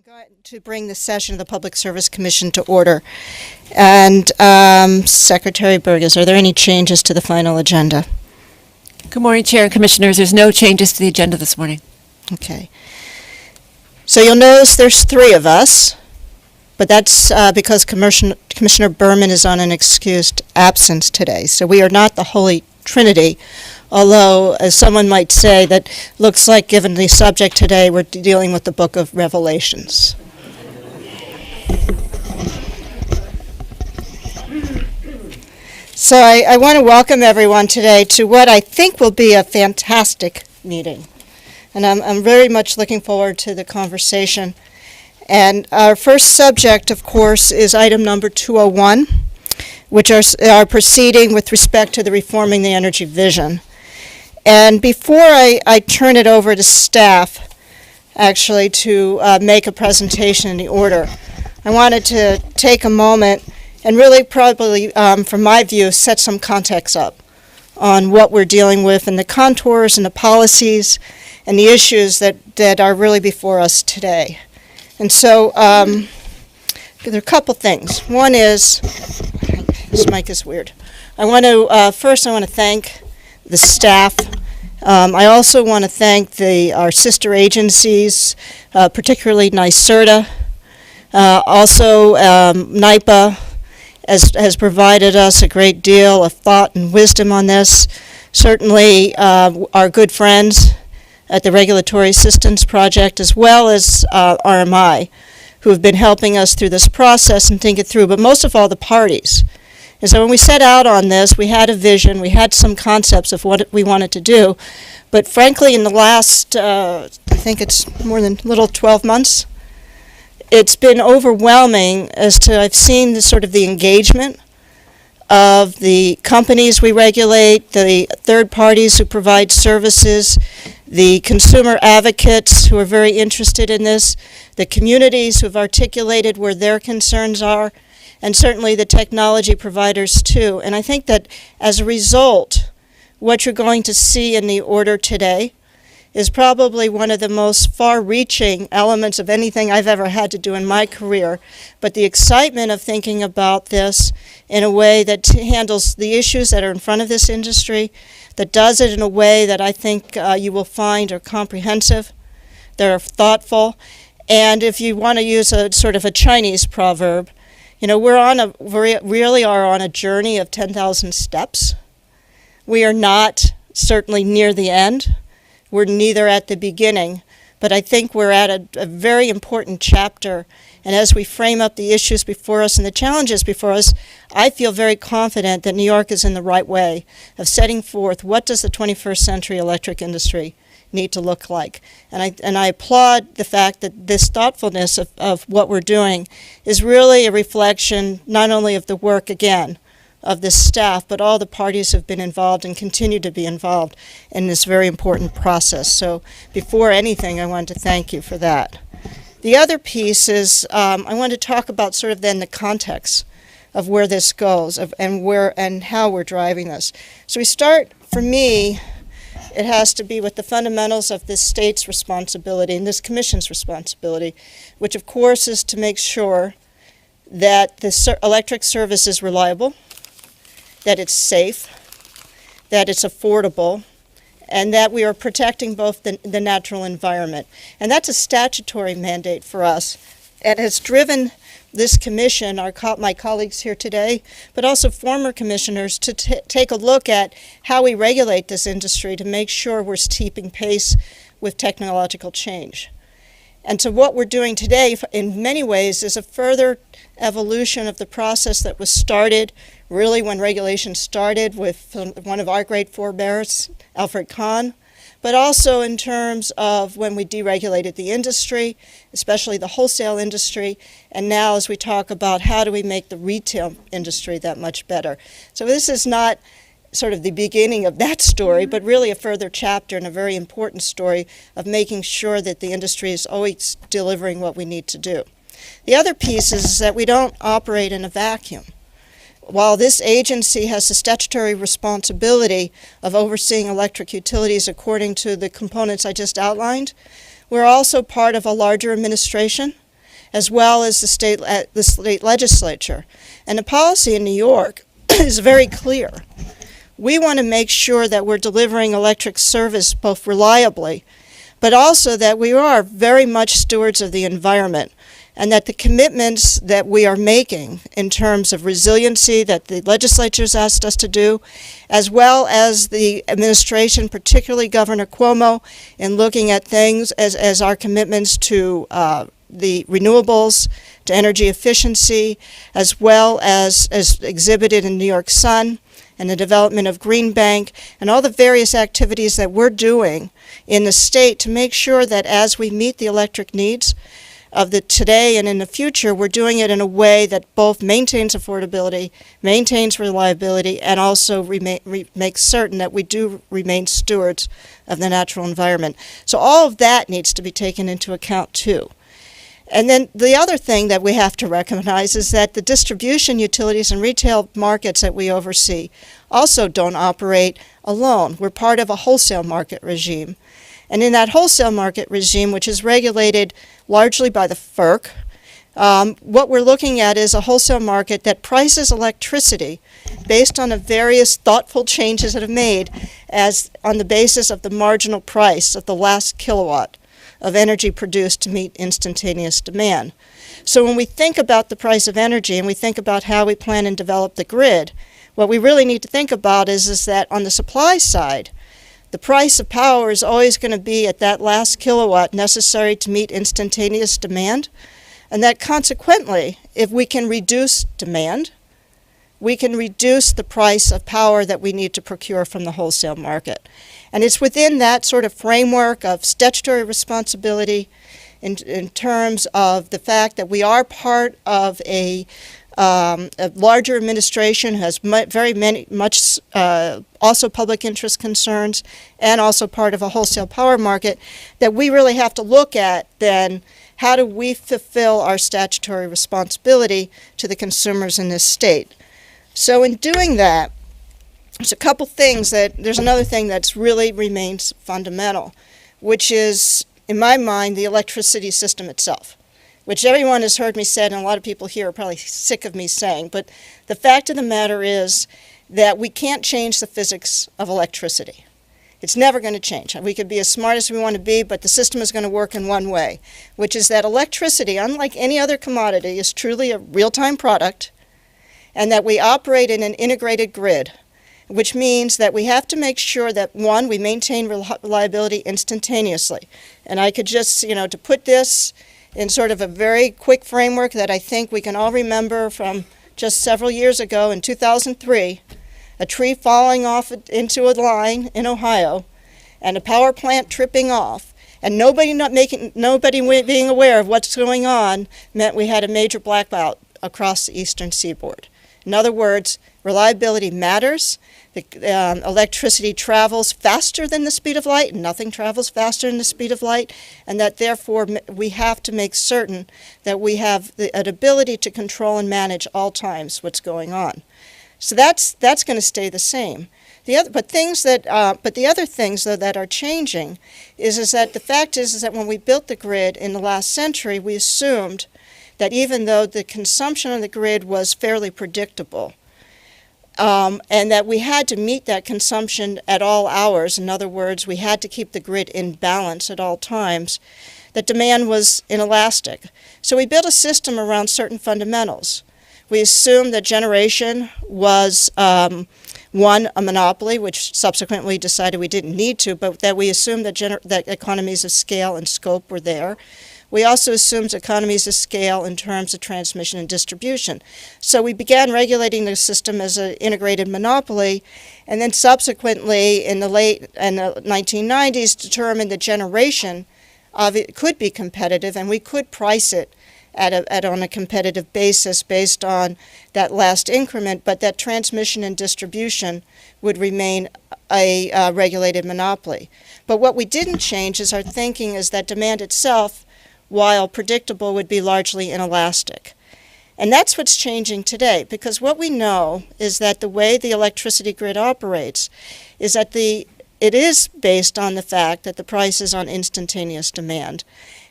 I'm going to bring the session of the Public Service Commission to order. And Secretary Burgess, are there any changes to the final agenda? Good morning, Chair and Commissioners. There's no changes to the agenda this morning. Okay. So you'll notice there's three of us, but that's because Commissioner Berman is on an excused absence today. So we are not the Holy Trinity, although, as someone might say, that looks like, given the subject today, we're dealing with the book of Revelations. So I want to welcome everyone today to what I think will be a fantastic meeting. And I'm very much looking forward to the conversation. And our first subject, of course, is item number 201, which are proceeding with respect to the Reforming the Energy Vision. And before I turn it over to staff, actually, to make a presentation in the order, I wanted to take a moment and really probably, from my view, set some context up on what we're dealing with and the contours and the policies and the issues that are really before us today. And so there are a couple things. One is, this mic is weird. First I want to thank the staff. I also want to thank our sister agencies, particularly NYSERDA. Also, NYPA has provided us a great deal of thought and wisdom on this. Certainly, our good friends at the Regulatory Assistance Project, as well as RMI, who have been helping us through this process and think it through, but most of all, the parties. And so when we set out on this, we had a vision, we had some concepts of what we wanted to do, but frankly, in the last, I think it's more than 12 months, it's been overwhelming as to I've seen the engagement of the companies we regulate, the third parties who provide services, the consumer advocates who are very interested in this, the communities who have articulated where their concerns are, and certainly the technology providers too. And I think that as a result, what you're going to see in the order today is probably one of the most far-reaching elements of anything I've ever had to do in my career. But the excitement of thinking about this in a way that handles the issues that are in front of this industry, that does it in a way that I think you will find are comprehensive, that are thoughtful, and if you want to use a sort of a Chinese proverb, we really are on a journey of 10,000 steps. We are not certainly near the end. We're neither at the beginning, but I think we're at a very important chapter. And as we frame up the issues before us and the challenges before us, I feel very confident that New York is in the right way of setting forth what does the 21st century electric industry need to look like. And I applaud the fact that this thoughtfulness of what we're doing is really a reflection not only of the work, again, of this staff, but all the parties have been involved and continue to be involved in this very important process. So before anything, I wanted to thank you for that. The other piece is I want to talk about sort of then the context of where this goes and how we're driving this. So we start, for me, it has to be with the fundamentals of this state's responsibility and this commission's responsibility, which of course is to make sure that the electric service is reliable, that it's safe, that it's affordable, and that we are protecting both the natural environment. And that's a statutory mandate for us, and has driven this commission, my colleagues here today, but also former commissioners, to take a look at how we regulate this industry to make sure we're keeping pace with technological change. And so what we're doing today, in many ways, is a further evolution of the process that was started really when regulation started with one of our great forebears, Alfred Kahn, but also in terms of when we deregulated the industry, especially the wholesale industry, and now as we talk about how do we make the retail industry that much better. So this is not sort of the beginning of that story, but really a further chapter and a very important story of making sure that the industry is always delivering what we need to do. The other piece is that we don't operate in a vacuum. While this agency has the statutory responsibility of overseeing electric utilities according to the components I just outlined, we're also part of a larger administration as well as the state legislature. And the policy in New York is very clear. We want to make sure that we're delivering electric service both reliably, but also that we are very much stewards of the environment, and that the commitments that we are making in terms of resiliency that the legislature's asked us to do, as well as the administration, particularly Governor Cuomo, in looking at things as our commitments to the renewables, to energy efficiency, as well as exhibited in New York Sun, and the development of Green Bank, and all the various activities that we're doing in the state to make sure that as we meet the electric needs of the today and in the future, we're doing it in a way that both maintains affordability, maintains reliability, and also makes certain that we do remain stewards of the natural environment. So all of that needs to be taken into account too. And then the other thing that we have to recognize is that the distribution utilities and retail markets that we oversee also don't operate alone. We're part of a wholesale market regime. And in that wholesale market regime, which is regulated largely by the FERC, what we're looking at is a wholesale market that prices electricity based on the various thoughtful changes that have made as on the basis of the marginal price of the last kilowatt of energy produced to meet instantaneous demand. So when we think about the price of energy and we think about how we plan and develop the grid, what we really need to think about is that on the supply side, the price of power is always going to be at that last kilowatt necessary to meet instantaneous demand, and that consequently, if we can reduce demand, we can reduce the price of power that we need to procure from the wholesale market. And it's within that sort of framework of statutory responsibility in terms of the fact that we are part of a larger administration, has much also public interest concerns, and also part of a wholesale power market, that we really have to look at then how do we fulfill our statutory responsibility to the consumers in this state. So in doing that, there's a couple things there's another thing that's really remains fundamental, which is, in my mind, the electricity system itself, which everyone has heard me say, and a lot of people here are probably sick of me saying, but the fact of the matter is that we can't change the physics of electricity. It's never going to change. We could be as smart as we want to be, but the system is going to work in one way, which is that electricity, unlike any other commodity, is truly a real-time product, and that we operate in an integrated grid, which means that we have to make sure that, one, we maintain reliability instantaneously. And I could just, to put this in sort of a very quick framework that I think we can all remember from just several years ago in 2003, a tree falling off into a line in Ohio, and a power plant tripping off, and nobody being aware of what's going on meant we had a major blackout across the eastern seaboard. In other words, reliability matters. The electricity travels faster than the speed of light, and nothing travels faster than the speed of light, and that therefore we have to make certain that we have an ability to control and manage all times what's going on. So that's going to stay the same. The other things though that are changing is that the fact is that when we built the grid in the last century, we assumed that even though the consumption on the grid was fairly predictable, and that we had to meet that consumption at all hours, in other words, we had to keep the grid in balance at all times, that demand was inelastic. So we built a system around certain fundamentals. We assumed that generation was, one, a monopoly, which subsequently decided we didn't need to, but that we assumed that economies of scale and scope were there. We also assumed economies of scale in terms of transmission and distribution. So we began regulating the system as an integrated monopoly, and then subsequently in the 1990s determined that generation could be competitive, and we could price it on a competitive basis based on that last increment, but that transmission and distribution would remain a regulated monopoly. But what we didn't change is our thinking is that demand itself, while predictable, would be largely inelastic. And that's what's changing today, because what we know is that the way the electricity grid operates is that the it is based on the fact that the price is on instantaneous demand,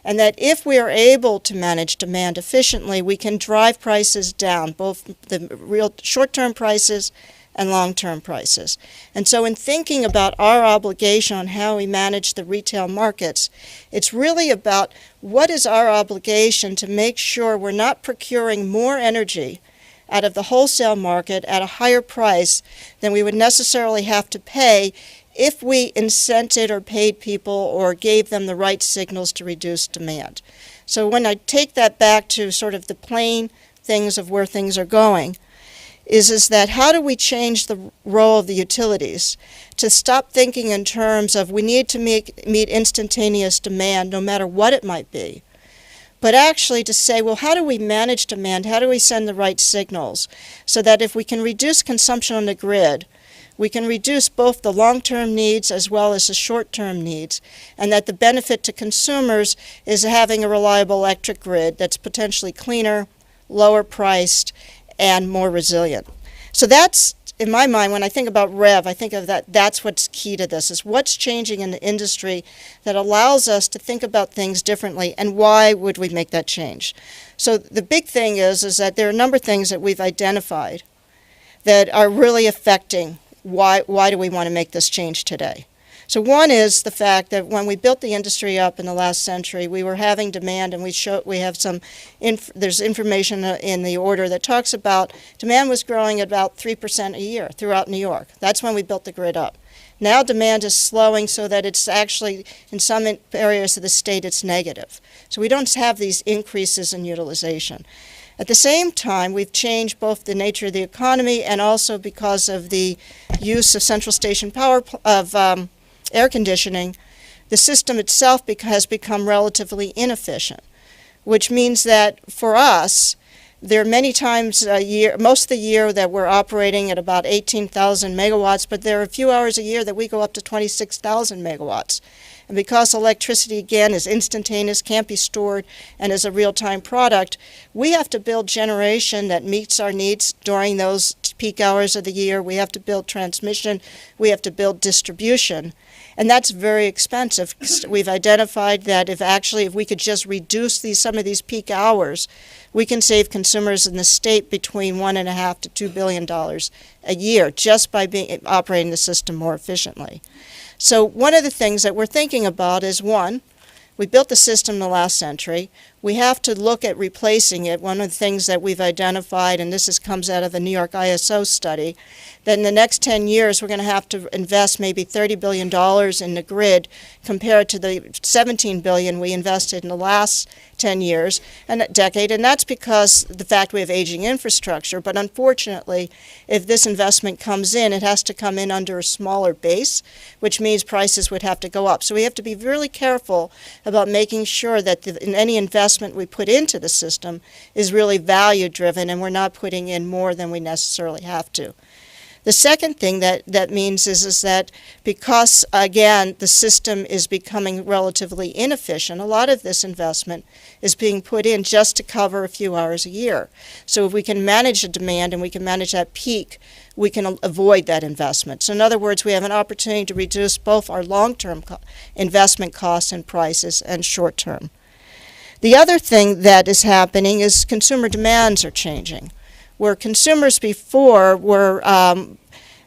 and that if we are able to manage demand efficiently, we can drive prices down, both the real short-term prices and long-term prices. And so in thinking about our obligation on how we manage the retail markets, it's really about what is our obligation to make sure we're not procuring more energy out of the wholesale market at a higher price than we would necessarily have to pay if we incented or paid people or gave them the right signals to reduce demand. So when I take that back to sort of the plain things of where things are going, is that how do we change the role of the utilities to stop thinking in terms of we need to meet instantaneous demand no matter what it might be, but actually to say, well, how do we manage demand? How do we send the right signals so that if we can reduce consumption on the grid, we can reduce both the long-term needs as well as the short-term needs, and that the benefit to consumers is having a reliable electric grid that's potentially cleaner, lower priced, and more resilient. So that's, in my mind, when I think about REV, I think of that's what's key to this, is what's changing in the industry that allows us to think about things differently, and why would we make that change? So the big thing is that there are a number of things that we've identified that are really affecting why do we want to make this change today. So one is the fact that when we built the industry up in the last century, we were having demand, and we have some, there's information in the order that talks about demand was growing at about 3% a year throughout New York. That's when we built the grid up. Now demand is slowing so that it's actually, in some areas of the state, it's negative. So we don't have these increases in utilization. At the same time, we've changed both the nature of the economy and also because of the use of central station power, air conditioning, the system itself has become relatively inefficient, which means that for us, there are many times a year, most of the year that we're operating at about 18,000 megawatts, but there are a few hours a year that we go up to 26,000 megawatts. And because electricity, again, is instantaneous, can't be stored, and is a real-time product, we have to build generation that meets our needs during those peak hours of the year. We have to build transmission. We have to build distribution. And that's very expensive. We've identified that if we could just reduce some of these peak hours, we can save consumers in the state between $1.5 to $2 billion a year just by operating the system more efficiently. So one of the things that we're thinking about is, one, we built the system in the last century. We have to look at replacing it. One of the things that we've identified, and comes out of the New York ISO study, that in the next 10 years we're going to have to invest maybe $30 billion in the grid compared to the $17 billion we invested in the last 10 years and a decade, and that's because the fact we have aging infrastructure. But unfortunately, if this investment comes in, it has to come in under a smaller base, which means prices would have to go up. So we have to be really careful about making sure that in any investment we put into the system is really value driven, and we're not putting in more than we necessarily have to. The second thing that means is that because, again, the system is becoming relatively inefficient, a lot of this investment is being put in just to cover a few hours a year. So if we can manage the demand and we can manage that peak, we can avoid that investment. So in other words, we have an opportunity to reduce both our long-term investment costs and prices and short-term. The other thing that is happening is consumer demands are changing. Where consumers before were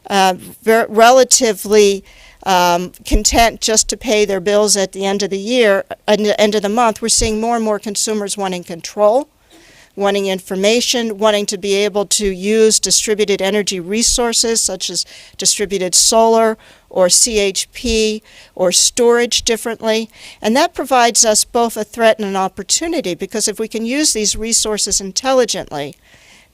relatively content just to pay their bills at the end of the year, at the end of the month, we're seeing more and more consumers wanting control, wanting information, wanting to be able to use distributed energy resources such as distributed solar or CHP or storage differently. And that provides us both a threat and an opportunity, because if we can use these resources intelligently,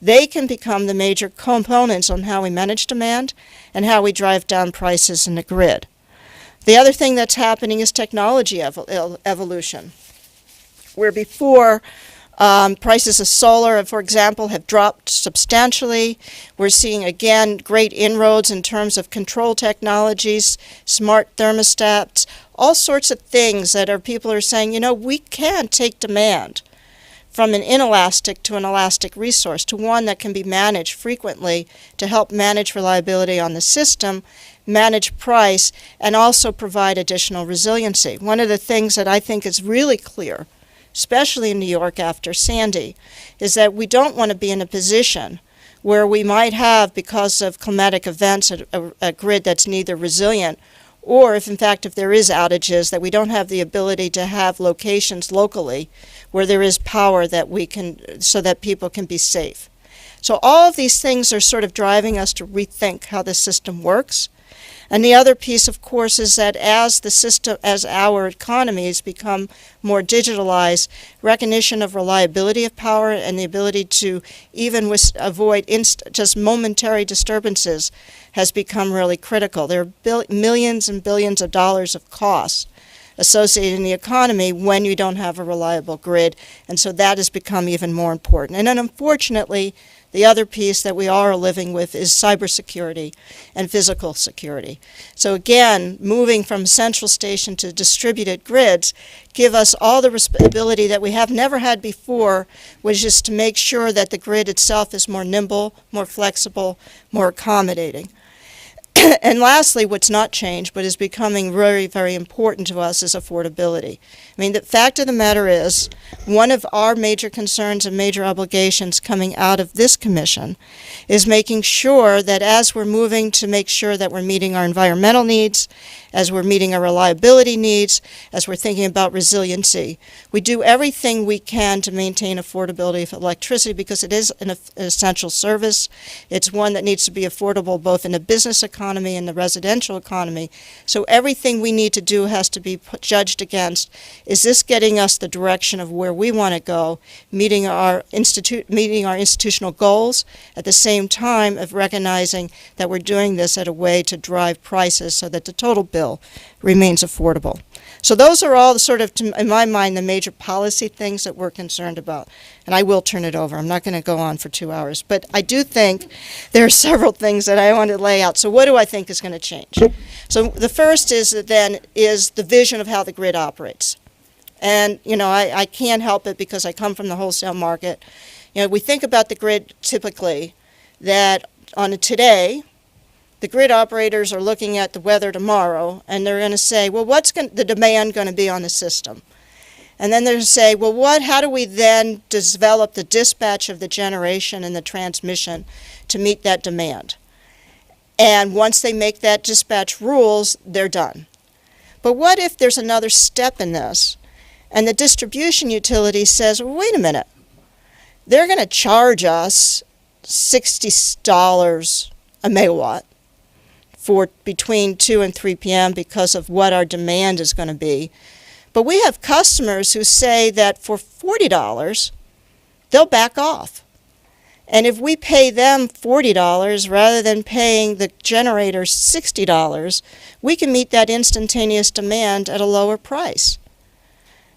they can become the major components on how we manage demand and how we drive down prices in the grid. The other thing that's happening is technology evolution, where before prices of solar, for example, have dropped substantially. We're seeing, again, great inroads in terms of control technologies, smart thermostats, all sorts of things that people are saying, we can take demand from an inelastic to an elastic resource, to one that can be managed frequently to help manage reliability on the system, manage price, and also provide additional resiliency. One of the things that I think is really clear, especially in New York after Sandy, is that we don't want to be in a position where we might have, because of climatic events, a grid that's neither resilient, or if in fact if there is outages, that we don't have the ability to have locations locally where there is power that we can, so that people can be safe. So all of these things are sort of driving us to rethink how the system works. And the other piece, of course, is that as our economies become more digitalized, recognition of reliability of power and the ability to even avoid just momentary disturbances has become really critical. There are millions and billions of dollars of costs associated in the economy when you don't have a reliable grid, and so that has become even more important. And then unfortunately, the other piece that we are living with is cybersecurity and physical security. So again, moving from central station to distributed grids give us all the ability that we have never had before, which is to make sure that the grid itself is more nimble, more flexible, more accommodating. And lastly, what's not changed but is becoming very, very important to us is affordability. I mean, the fact of the matter is, one of our major concerns and major obligations coming out of this commission is making sure that as we're moving to make sure that we're meeting our environmental needs, as we're meeting our reliability needs, as we're thinking about resiliency, we do everything we can to maintain affordability of electricity because it is an essential service. It's one that needs to be affordable both in the business economy and the residential economy. So everything we need to do has to be judged against, is this getting us the direction of where we want to go, meeting our institutional goals, at the same time of recognizing that we're doing this at a way to drive prices so that the total bill remains affordable. So those are all the sort of, in my mind, the major policy things that we're concerned about. And I will turn it over. I'm not going to go on for 2 hours. But I do think there are several things that I want to lay out. So what do I think is going to change? So the first is the vision of how the grid operates. And, I can't help it because I come from the wholesale market. We think about the grid typically that on today, the grid operators are looking at the weather tomorrow, and they're going to say, well, what's the demand going to be on the system? And then they're going to say, well, how do we then develop the dispatch of the generation and the transmission to meet that demand? And once they make that dispatch rules, they're done. But what if there's another step in this, and the distribution utility says, well, wait a minute, they're going to charge us $60 a megawatt for between 2 and 3 p.m. because of what our demand is going to be. But we have customers who say that for $40, they'll back off. And if we pay them $40 rather than paying the generator $60, we can meet that instantaneous demand at a lower price.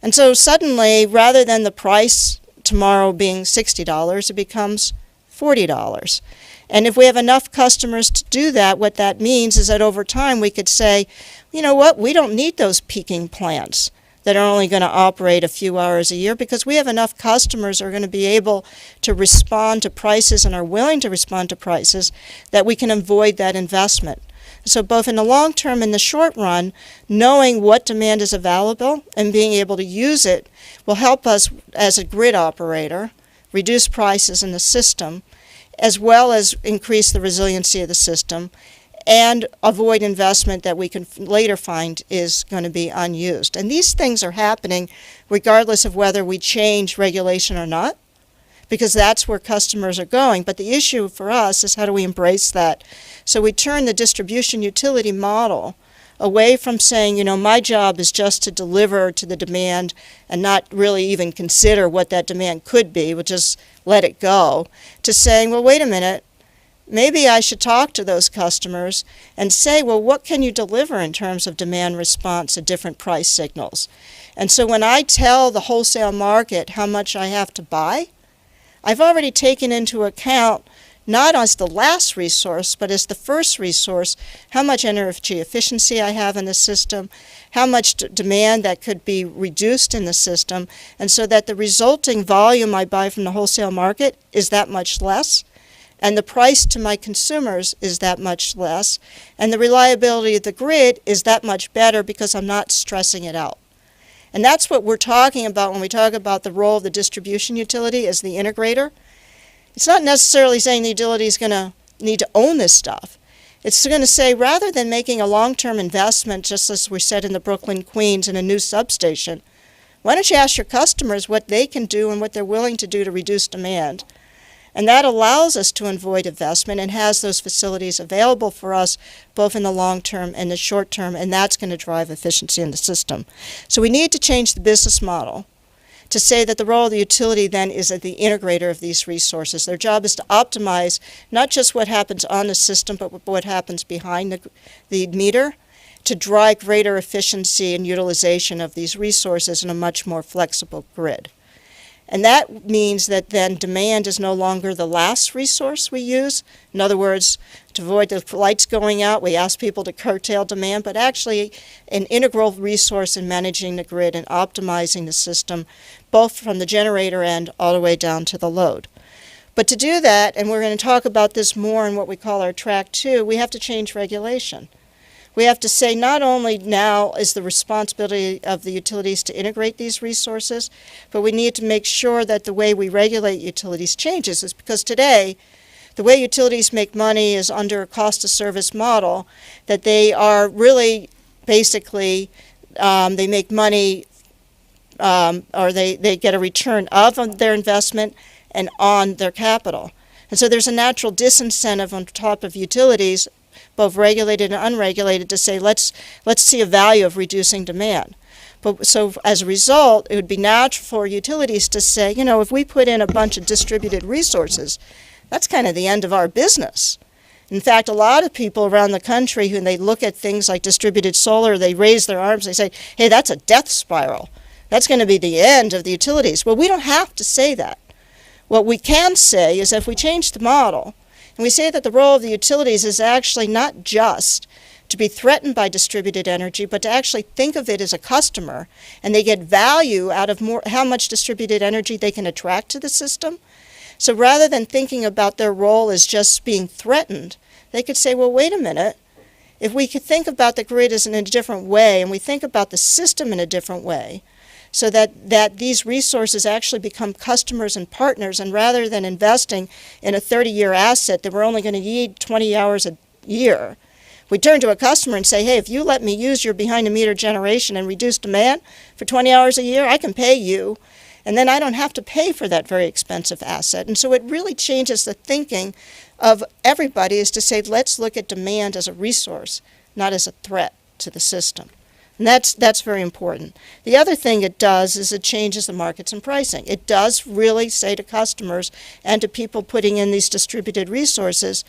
And so suddenly, rather than the price tomorrow being $60, it becomes $40. And if we have enough customers to do that, what that means is that over time we could say, you know what, we don't need those peaking plants that are only going to operate a few hours a year because we have enough customers who are going to be able to respond to prices and are willing to respond to prices that we can avoid that investment. So both in the long term and the short run, knowing what demand is available and being able to use it will help us as a grid operator reduce prices in the system, as well as increase the resiliency of the system and avoid investment that we can later find is going to be unused. And these things are happening regardless of whether we change regulation or not, because that's where customers are going. But the issue for us is how do we embrace that? So we turn the distribution utility model away from saying, my job is just to deliver to the demand and not really even consider what that demand could be, we'll just let it go, to saying, well, wait a minute, maybe I should talk to those customers and say, well, what can you deliver in terms of demand response at different price signals? And so when I tell the wholesale market how much I have to buy, I've already taken into account not as the last resource, but as the first resource, how much energy efficiency I have in the system, how much demand that could be reduced in the system, and so that the resulting volume I buy from the wholesale market is that much less. and the price to my consumers is that much less, and the reliability of the grid is that much better because I'm not stressing it out. And that's what we're talking about when we talk about the role of the distribution utility as the integrator. It's not necessarily saying the utility is going to need to own this stuff. It's going to say, rather than making a long-term investment, just as we said in the Brooklyn Queens, in a new substation, why don't you ask your customers what they can do and what they're willing to do to reduce demand? And that allows us to avoid investment and has those facilities available for us both in the long term and the short term, and that's going to drive efficiency in the system. So we need to change the business model to say that the role of the utility then is as the integrator of these resources. Their job is to optimize not just what happens on the system, but what happens behind the meter to drive greater efficiency and utilization of these resources in a much more flexible grid. And that means that then demand is no longer the last resource we use. In other words, to avoid the lights going out, we ask people to curtail demand, but actually an integral resource in managing the grid and optimizing the system, both from the generator end all the way down to the load. But to do that, and we're going to talk about this more in what we call our track 2, we have to change regulation. We have to say not only now is the responsibility of the utilities to integrate these resources, but we need to make sure that the way we regulate utilities changes. Is because today, the way utilities make money is under a cost of service model, that they are really basically, they make money or they get a return of their investment and on their capital. And so there's a natural disincentive on top of utilities, both regulated and unregulated, to say let's see a value of reducing demand. But so as a result, it would be natural for utilities to say, you know, if we put in a bunch of distributed resources, that's kind of the end of our business. In fact, a lot of people around the country, when they look at things like distributed solar, they raise their arms, they say, hey, that's a death spiral. That's going to be the end of the utilities. Well, we don't have to say that. What we can say is if we change the model, and we say that the role of the utilities is actually not just to be threatened by distributed energy, but to actually think of it as a customer, and they get value out of how much distributed energy they can attract to the system. So rather than thinking about their role as just being threatened, they could say, well, wait a minute. If we could think about the grid as in a different way, and we think about the system in a different way, so that these resources actually become customers and partners, and rather than investing in a 30-year asset that we're only going to need 20 hours a year, we turn to a customer and say, hey, if you let me use your behind-the-meter generation and reduce demand for 20 hours a year, I can pay you, and then I don't have to pay for that very expensive asset. And so it really changes the thinking of everybody, is to say, let's look at demand as a resource, not as a threat to the system. And that's very important. The other thing it does is it changes the markets and pricing. It does really say to customers and to people putting in these distributed resources,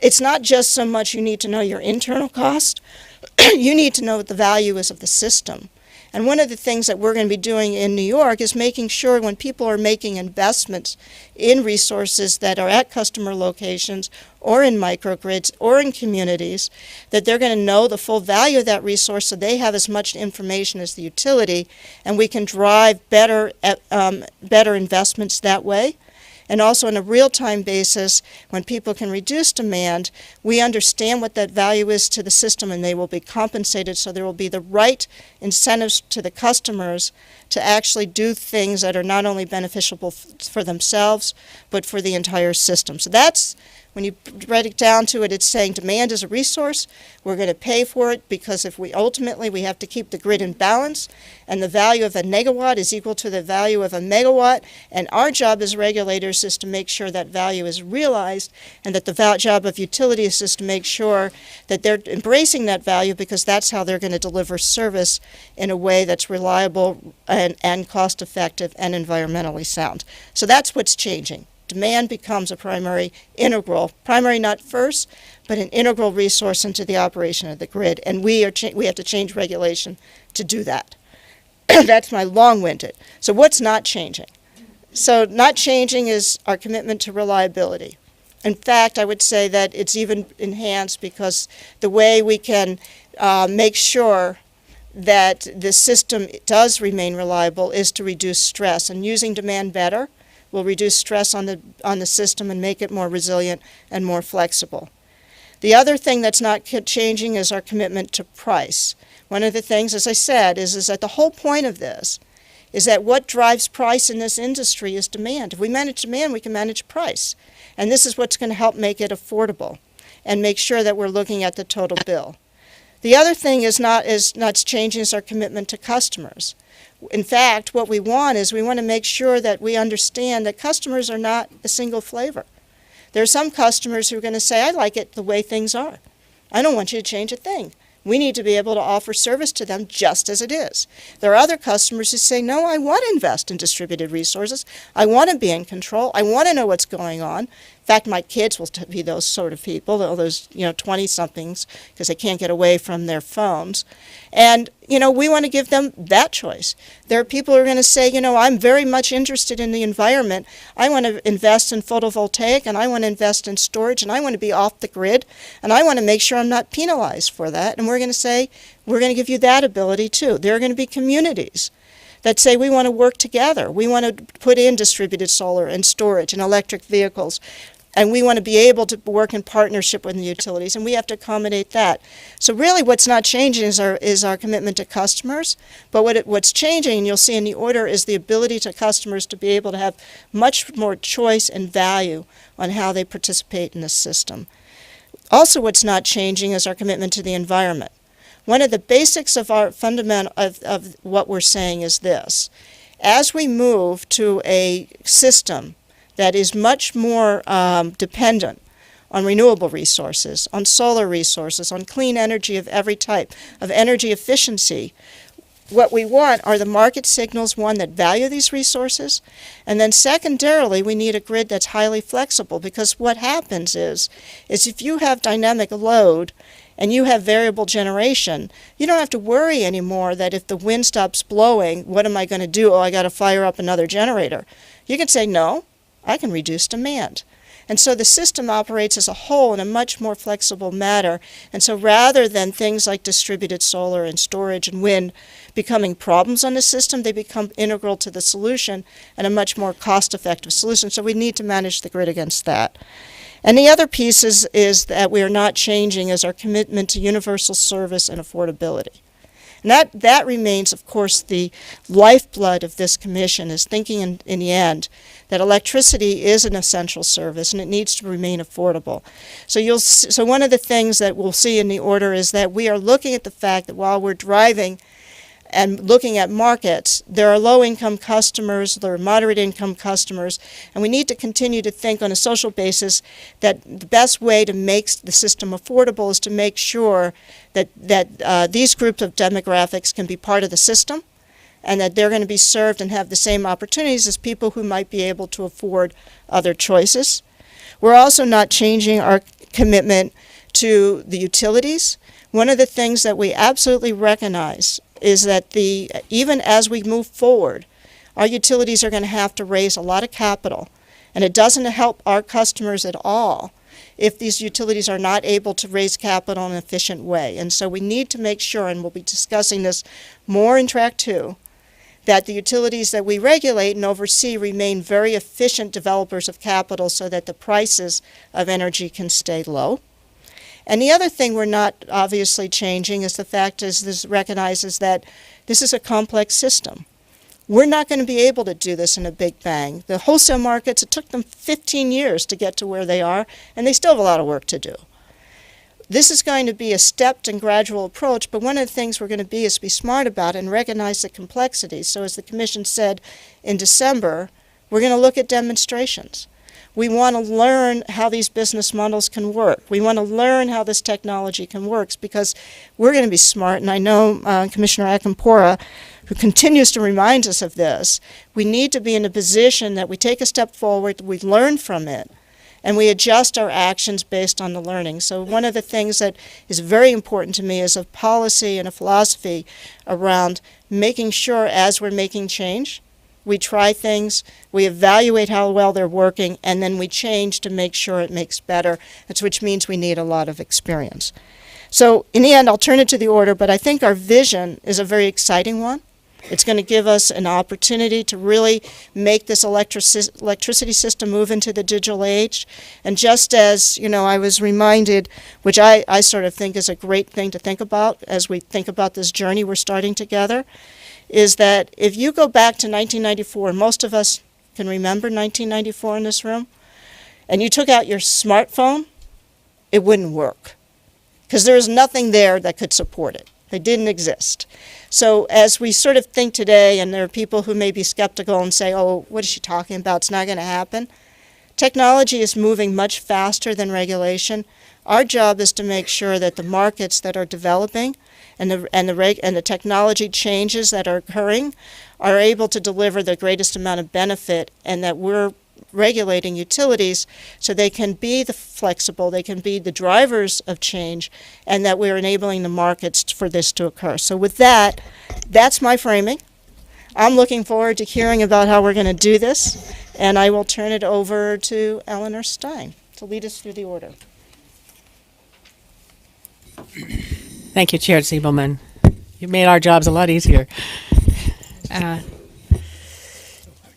it's not just so much you need to know your internal cost, you need to know what the value is of the system. And one of the things that we're going to be doing in New York is making sure when people are making investments in resources that are at customer locations or in microgrids or in communities, that they're going to know the full value of that resource so they have as much information as the utility, and we can drive better investments that way. And also on a real-time basis, when people can reduce demand, we understand what that value is to the system, and they will be compensated, so there will be the right incentives to the customers to actually do things that are not only beneficial for themselves, but for the entire system. So that's, when you write it down to it, it's saying demand is a resource. We're going to pay for it because if we ultimately we have to keep the grid in balance, and the value of a negawatt is equal to the value of a megawatt, and our job as regulators is to make sure that value is realized, and that the job of utilities is to make sure that they're embracing that value, because that's how they're going to deliver service in a way that's reliable and cost-effective and environmentally sound. So that's what's changing. Demand becomes a primary not first, but an integral resource into the operation of the grid, and we have to change regulation to do that. That's my long-winded. So what's not changing? So not changing is our commitment to reliability. In fact, I would say that it's even enhanced because the way we can make sure that the system does remain reliable is to reduce stress, and using demand better will reduce stress on the system and make it more resilient and more flexible. The other thing that's not changing is our commitment to price. One of the things, as I said, is that the whole point of this is that what drives price in this industry is demand. If we manage demand, we can manage price. And this is what's going to help make it affordable and make sure that we're looking at the total bill. The other thing is not changing is our commitment to customers. In fact, what we want to make sure that we understand that customers are not a single flavor. There are some customers who are going to say, I like it the way things are. I don't want you to change a thing. We need to be able to offer service to them just as it is. There are other customers who say, no, I want to invest in distributed resources. I want to be in control. I want to know what's going on. In fact, my kids will be those sort of people, those 20-somethings, because they can't get away from their phones. And, we want to give them that choice. There are people who are going to say, I'm very much interested in the environment. I want to invest in photovoltaic, and I want to invest in storage, and I want to be off the grid, and I want to make sure I'm not penalized for that. And we're going to say, we're going to give you that ability too. There are going to be communities that say we want to work together. We want to put in distributed solar and storage and electric vehicles. And we want to be able to work in partnership with the utilities, and we have to accommodate that. So really what's not changing is our commitment to customers, but what's changing, and you'll see in the order, is the ability to customers to be able to have much more choice and value on how they participate in the system. Also what's not changing is our commitment to the environment. One of the basics of our fundamental of what we're saying is this. As we move to a system that is much more dependent on renewable resources, on solar resources, on clean energy of every type, of energy efficiency. What we want are the market signals, one, that value these resources, and then secondarily, we need a grid that's highly flexible, because what happens is if you have dynamic load and you have variable generation, you don't have to worry anymore that if the wind stops blowing, what am I going to do? Oh, I got to fire up another generator. You can say, no, I can reduce demand. And so the system operates as a whole in a much more flexible manner. And so rather than things like distributed solar and storage and wind becoming problems on the system, they become integral to the solution and a much more cost-effective solution. So we need to manage the grid against that. And the other piece is that we are not changing is our commitment to universal service and affordability. And that remains, of course, the lifeblood of this commission, is thinking in the end that electricity is an essential service and it needs to remain affordable. So one of the things that we'll see in the order is that we are looking at the fact that while we're driving and looking at markets, there are low-income customers, there are moderate-income customers, and we need to continue to think on a social basis that the best way to make the system affordable is to make sure that these groups of demographics can be part of the system and that they're going to be served and have the same opportunities as people who might be able to afford other choices. We're also not changing our commitment to the utilities. One of the things that we absolutely recognize is that even as we move forward, our utilities are going to have to raise a lot of capital, and it doesn't help our customers at all if these utilities are not able to raise capital in an efficient way. And so we need to make sure, and we'll be discussing this more in Track 2, that the utilities that we regulate and oversee remain very efficient developers of capital so that the prices of energy can stay low. And the other thing we're not obviously changing is the fact is this recognizes that this is a complex system. We're not going to be able to do this in a big bang. The wholesale markets, it took them 15 years to get to where they are, and they still have a lot of work to do. This is going to be a stepped and gradual approach, but one of the things we're going to be is be smart about and recognize the complexities. So as the Commission said in December, we're going to look at demonstrations. We want to learn how these business models can work. We want to learn how this technology can work because we're going to be smart, and I know Commissioner Akampora, who continues to remind us of this, we need to be in a position that we take a step forward, we learn from it, and we adjust our actions based on the learning. So one of the things that is very important to me is a policy and a philosophy around making sure as we're making change, we try things, we evaluate how well they're working, and then we change to make sure it makes better, which means we need a lot of experience. So in the end, I'll turn it to the order, but I think our vision is a very exciting one. It's going to give us an opportunity to really make this electricity system move into the digital age. And just as, I was reminded, which I sort of think is a great thing to think about as we think about this journey we're starting together, is that if you go back to 1994, most of us can remember 1994 in this room, and you took out your smartphone, it wouldn't work because there was nothing there that could support it. They didn't exist. So as we sort of think today, and there are people who may be skeptical and say, oh, what is she talking about? It's not going to happen. Technology is moving much faster than regulation. Our job is to make sure that the markets that are developing and the technology changes that are occurring are able to deliver the greatest amount of benefit, and that we're regulating utilities so they can be flexible, they can be the drivers of change, and that we're enabling the markets for this to occur. So with that, that's my framing. I'm looking forward to hearing about how we're going to do this, and I will turn it over to Eleanor Stein to lead us through the order. Thank you, Chair Siebelman. You made our jobs a lot easier.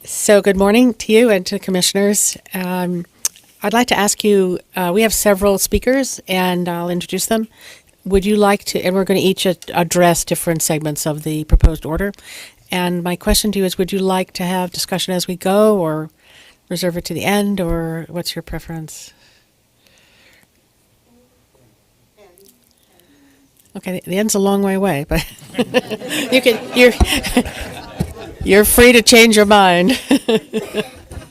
So good morning to you and to the commissioners. I'd like to ask you, we have several speakers, and I'll introduce them. Would you like to, and we're going to each address different segments of the proposed order. And my question to you is, would you like to have discussion as we go, or reserve it to the end, or what's your preference? Okay, the end's a long way away, but you're free to change your mind.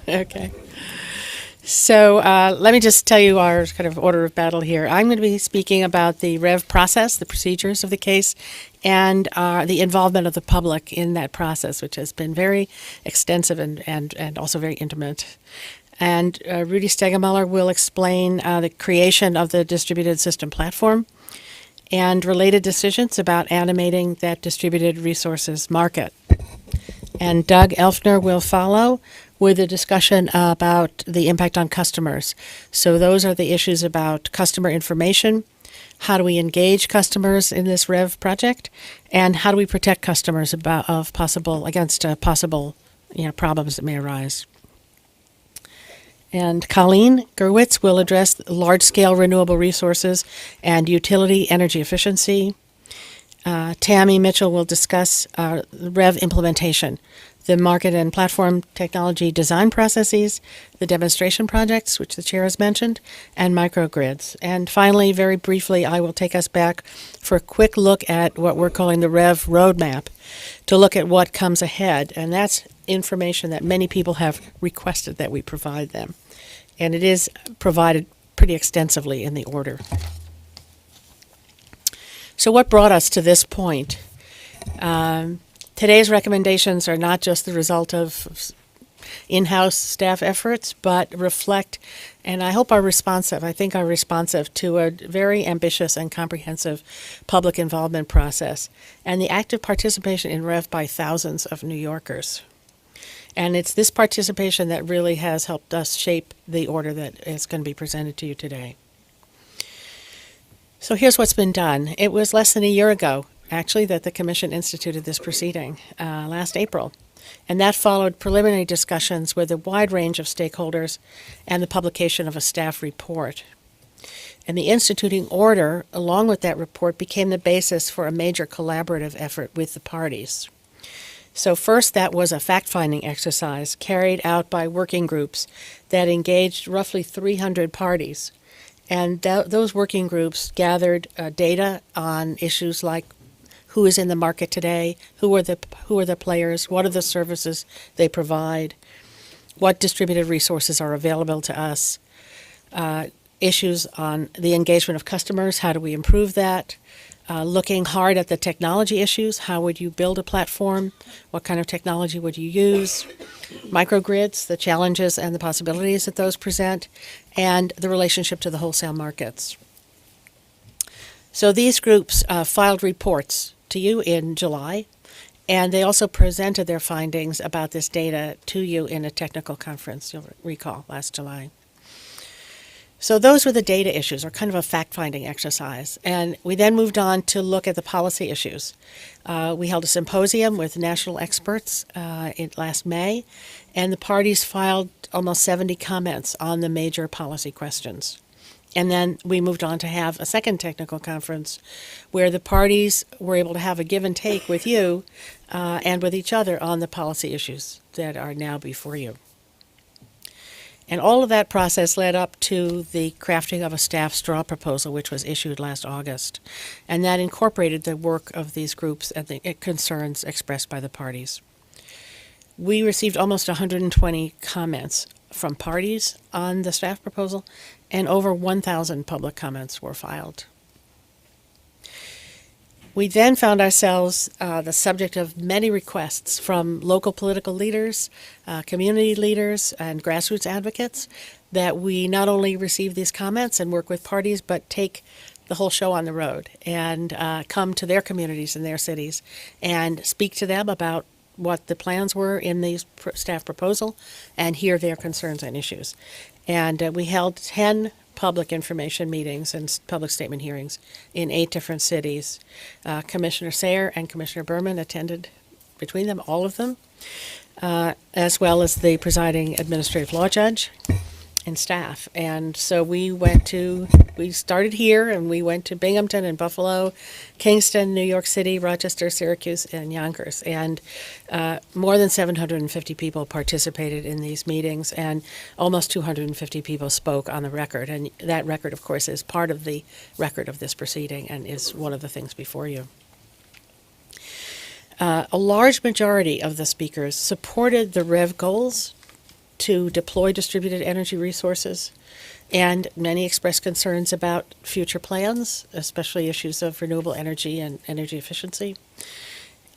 Okay. So let me just tell you our kind of order of battle here. I'm going to be speaking about the REV process, the procedures of the case, and the involvement of the public in that process, which has been very extensive and also very intimate. And Rudy Stegemuller will explain the creation of the distributed system platform and related decisions about animating that distributed resources market. And Doug Elfner will follow with a discussion about the impact on customers. So those are the issues about customer information, how do we engage customers in this REV project, and how do we protect customers against possible problems that may arise. And Colleen Gerwitz will address large-scale renewable resources and utility energy efficiency. Tammy Mitchell will discuss REV implementation, the market and platform technology design processes, the demonstration projects, which the chair has mentioned, and microgrids. And finally, very briefly, I will take us back for a quick look at what we're calling the REV roadmap, to look at what comes ahead. And that's information that many people have requested that we provide them. And it is provided pretty extensively in the order. So what brought us to this point? Today's recommendations are not just the result of in-house staff efforts, but reflect, and I hope are responsive, to a very ambitious and comprehensive public involvement process and the active participation in REV by thousands of New Yorkers. And it's this participation that really has helped us shape the order that is going to be presented to you today. So here's what's been done. It was less than a year ago, actually, that the Commission instituted this proceeding, last April. And that followed preliminary discussions with a wide range of stakeholders and the publication of a staff report. And the instituting order, along with that report, became the basis for a major collaborative effort with the parties. So first, that was a fact-finding exercise carried out by working groups that engaged roughly 300 parties. And those working groups gathered data on issues like who is in the market today, who are the players, what are the services they provide, what distributed resources are available to us, issues on the engagement of customers, how do we improve that, looking hard at the technology issues, how would you build a platform, what kind of technology would you use, microgrids, the challenges and the possibilities that those present, and the relationship to the wholesale markets. So these groups filed reports to you in July, and they also presented their findings about this data to you in a technical conference, you'll recall, last July. So those were the data issues, or kind of a fact-finding exercise. And we then moved on to look at the policy issues. We held a symposium with national experts last May, and the parties filed almost 70 comments on the major policy questions. And then we moved on to have a second technical conference where the parties were able to have a give and take with you and with each other on the policy issues that are now before you. And all of that process led up to the crafting of a staff straw proposal, which was issued last August. And that incorporated the work of these groups and the concerns expressed by the parties. We received almost 120 comments from parties on the staff proposal, and over 1,000 public comments were filed. We then found ourselves the subject of many requests from local political leaders, community leaders, and grassroots advocates that we not only receive these comments and work with parties, but take the whole show on the road and come to their communities and their cities and speak to them about what the plans were in the staff proposal and hear their concerns and issues. And we held 10 public information meetings and public statement hearings in 8 different cities. Commissioner Sayre and Commissioner Berman attended, between them, all of them, as well as the presiding administrative law judge and staff. And so we started here, and we went to Binghamton and Buffalo, Kingston, New York City, Rochester, Syracuse, and Yonkers. And more than 750 people participated in these meetings, and almost 250 people spoke on the record. And that record, of course, is part of the record of this proceeding and is one of the things before you. A large majority of the speakers supported the REV goals to deploy distributed energy resources, and many expressed concerns about future plans, especially issues of renewable energy and energy efficiency.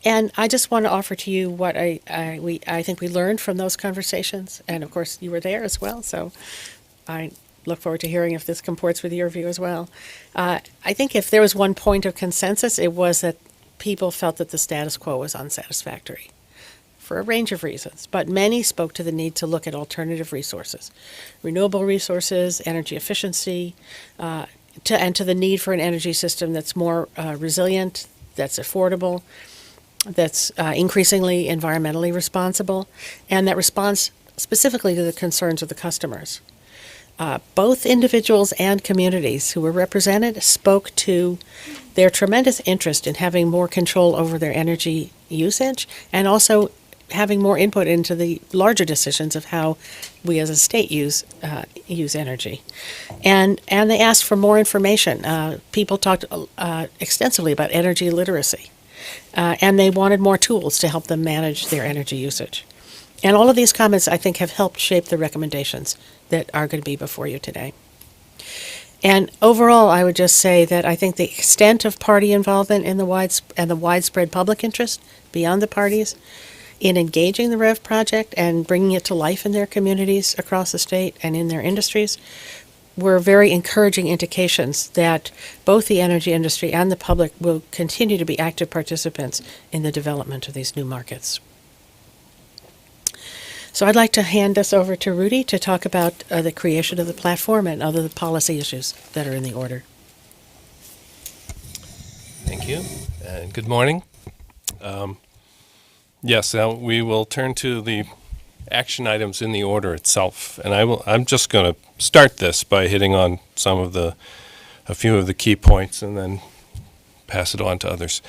And I just want to offer to you what I think we learned from those conversations, and of course you were there as well, so I look forward to hearing if this comports with your view as well. I think if there was one point of consensus, it was that people felt that the status quo was unsatisfactory, for a range of reasons, but many spoke to the need to look at alternative resources, renewable resources, energy efficiency, and to the need for an energy system that's more resilient, that's affordable, that's increasingly environmentally responsible, and that responds specifically to the concerns of the customers. Both individuals and communities who were represented spoke to their tremendous interest in having more control over their energy usage, and also having more input into the larger decisions of how we as a state use energy. And they asked for more information. People talked extensively about energy literacy, and they wanted more tools to help them manage their energy usage. And all of these comments, I think, have helped shape the recommendations that are going to be before you today. And overall, I would just say that I think the extent of party involvement in the widespread public interest beyond the parties in engaging the REV project and bringing it to life in their communities across the state and in their industries were very encouraging indications that both the energy industry and the public will continue to be active participants in the development of these new markets. So I'd like to hand this over to Rudy to talk about the creation of the platform and other policy issues that are in the order. Thank you, and good morning. Yes, now we will turn to the action items in the order itself, and I'm just going to start this by hitting on a few of the key points, and then pass it on to others.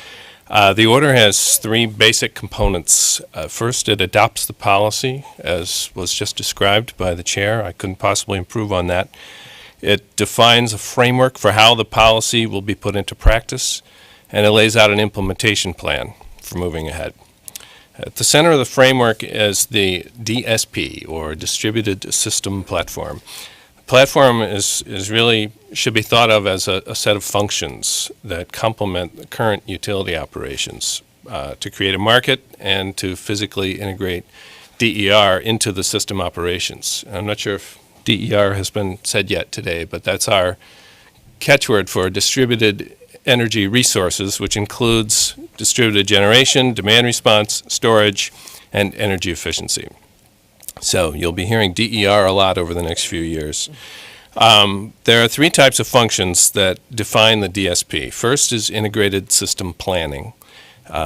The order has 3 basic components. First, it adopts the policy, as was just described by the chair. I couldn't possibly improve on that. It defines a framework for how the policy will be put into practice, and it lays out an implementation plan for moving ahead. At the center of the framework is the DSP, or Distributed System Platform. The platform should be thought of as a set of functions that complement the current utility operations to create a market and to physically integrate DER into the system operations. I'm not sure if DER has been said yet today, but that's our catchword for distributed energy resources, which includes distributed generation, demand response, storage, and energy efficiency. So you'll be hearing DER a lot over the next few years. There are three types of functions that define the DSP. First is integrated system planning,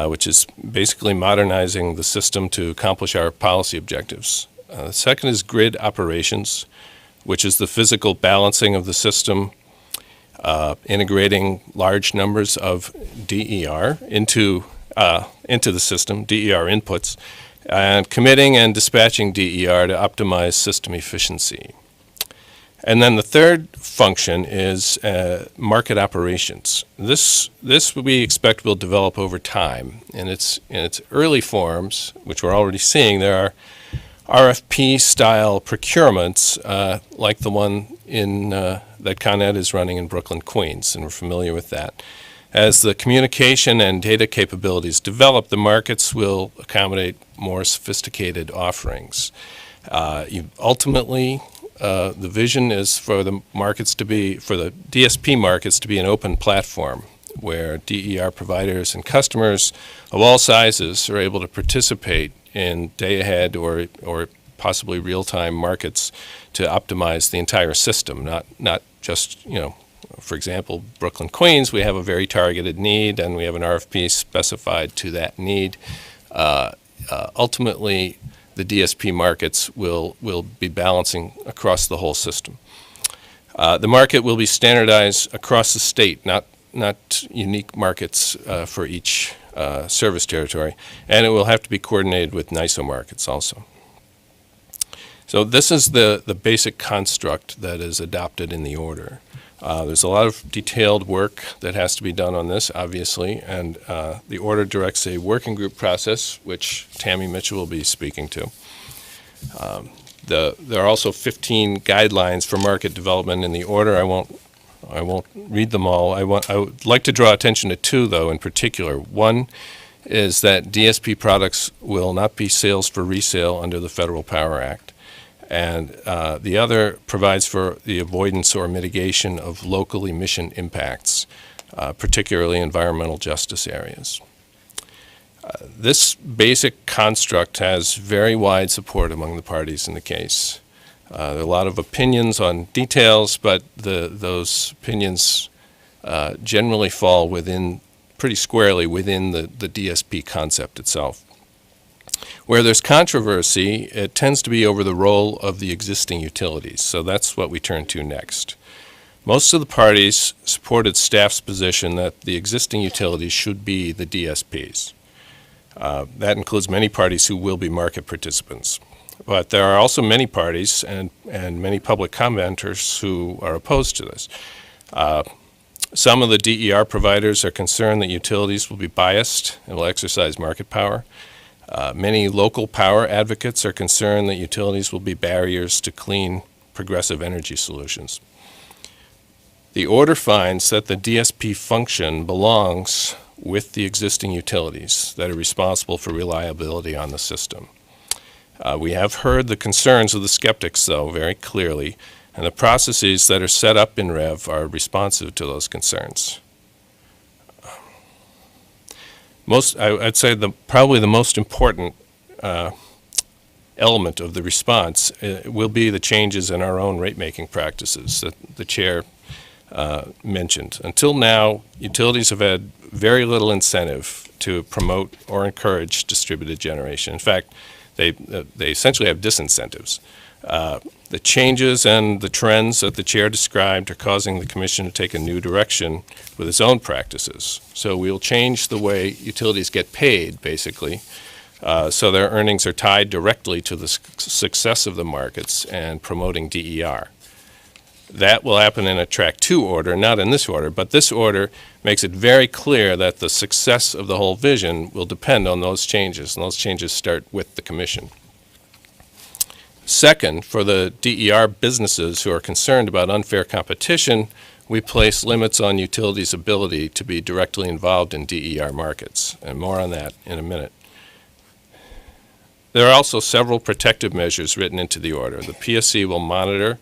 which is basically modernizing the system to accomplish our policy objectives. The second is grid operations, which is the physical balancing of the system, integrating large numbers of DER into the system, DER inputs, and committing and dispatching DER to optimize system efficiency. And then the third function is market operations. This we expect will develop over time. In its early forms, which we're already seeing, there are RFP-style procurements like the one that Con Ed is running in Brooklyn, Queens, and we're familiar with that. As the communication and data capabilities develop, the markets will accommodate more sophisticated offerings. Ultimately, the vision is for the DSP markets to be an open platform where DER providers and customers of all sizes are able to participate in day-ahead or possibly real-time markets to optimize the entire system, not just, for example, Brooklyn, Queens, we have a very targeted need and we have an RFP specified to that need. Ultimately, the DSP markets will be balancing across the whole system. The market will be standardized across the state, not unique markets for each service territory, and it will have to be coordinated with NISO markets also. So this is the basic construct that is adopted in the order. There's a lot of detailed work that has to be done on this, obviously, and the order directs a working group process, which Tammy Mitchell will be speaking to. There are also 15 guidelines for market development in the order. I won't read them all. I would like to draw attention to two, though, in particular. One is that DSP products will not be sales for resale under the Federal Power Act. And the other provides for the avoidance or mitigation of local emission impacts, particularly environmental justice areas. This basic construct has very wide support among the parties in the case. There are a lot of opinions on details, but those opinions generally fall pretty squarely within the DSP concept itself. Where there's controversy, it tends to be over the role of the existing utilities, so that's what we turn to next. Most of the parties supported staff's position that the existing utilities should be the DSPs. That includes many parties who will be market participants. But there are also many parties and many public commenters who are opposed to this. Some of the DER providers are concerned that utilities will be biased and will exercise market power. Many local power advocates are concerned that utilities will be barriers to clean, progressive energy solutions. The order finds that the DSP function belongs with the existing utilities that are responsible for reliability on the system. We have heard the concerns of the skeptics, though, very clearly, and the processes that are set up in REV are responsive to those concerns. I'd say probably the most important element of the response will be the changes in our own rate-making practices that the chair mentioned. Until now, utilities have had very little incentive to promote or encourage distributed generation. In fact, they essentially have disincentives. The changes and the trends that the chair described are causing the commission to take a new direction with its own practices. So we'll change the way utilities get paid, basically, so their earnings are tied directly to the success of the markets and promoting DER. That will happen in a Track 2 order, not in this order, but this order makes it very clear that the success of the whole vision will depend on those changes, and those changes start with the commission. Second, for the DER businesses who are concerned about unfair competition, we place limits on utilities' ability to be directly involved in DER markets, and more on that in a minute. There are also several protective measures written into the order. The PSC will monitor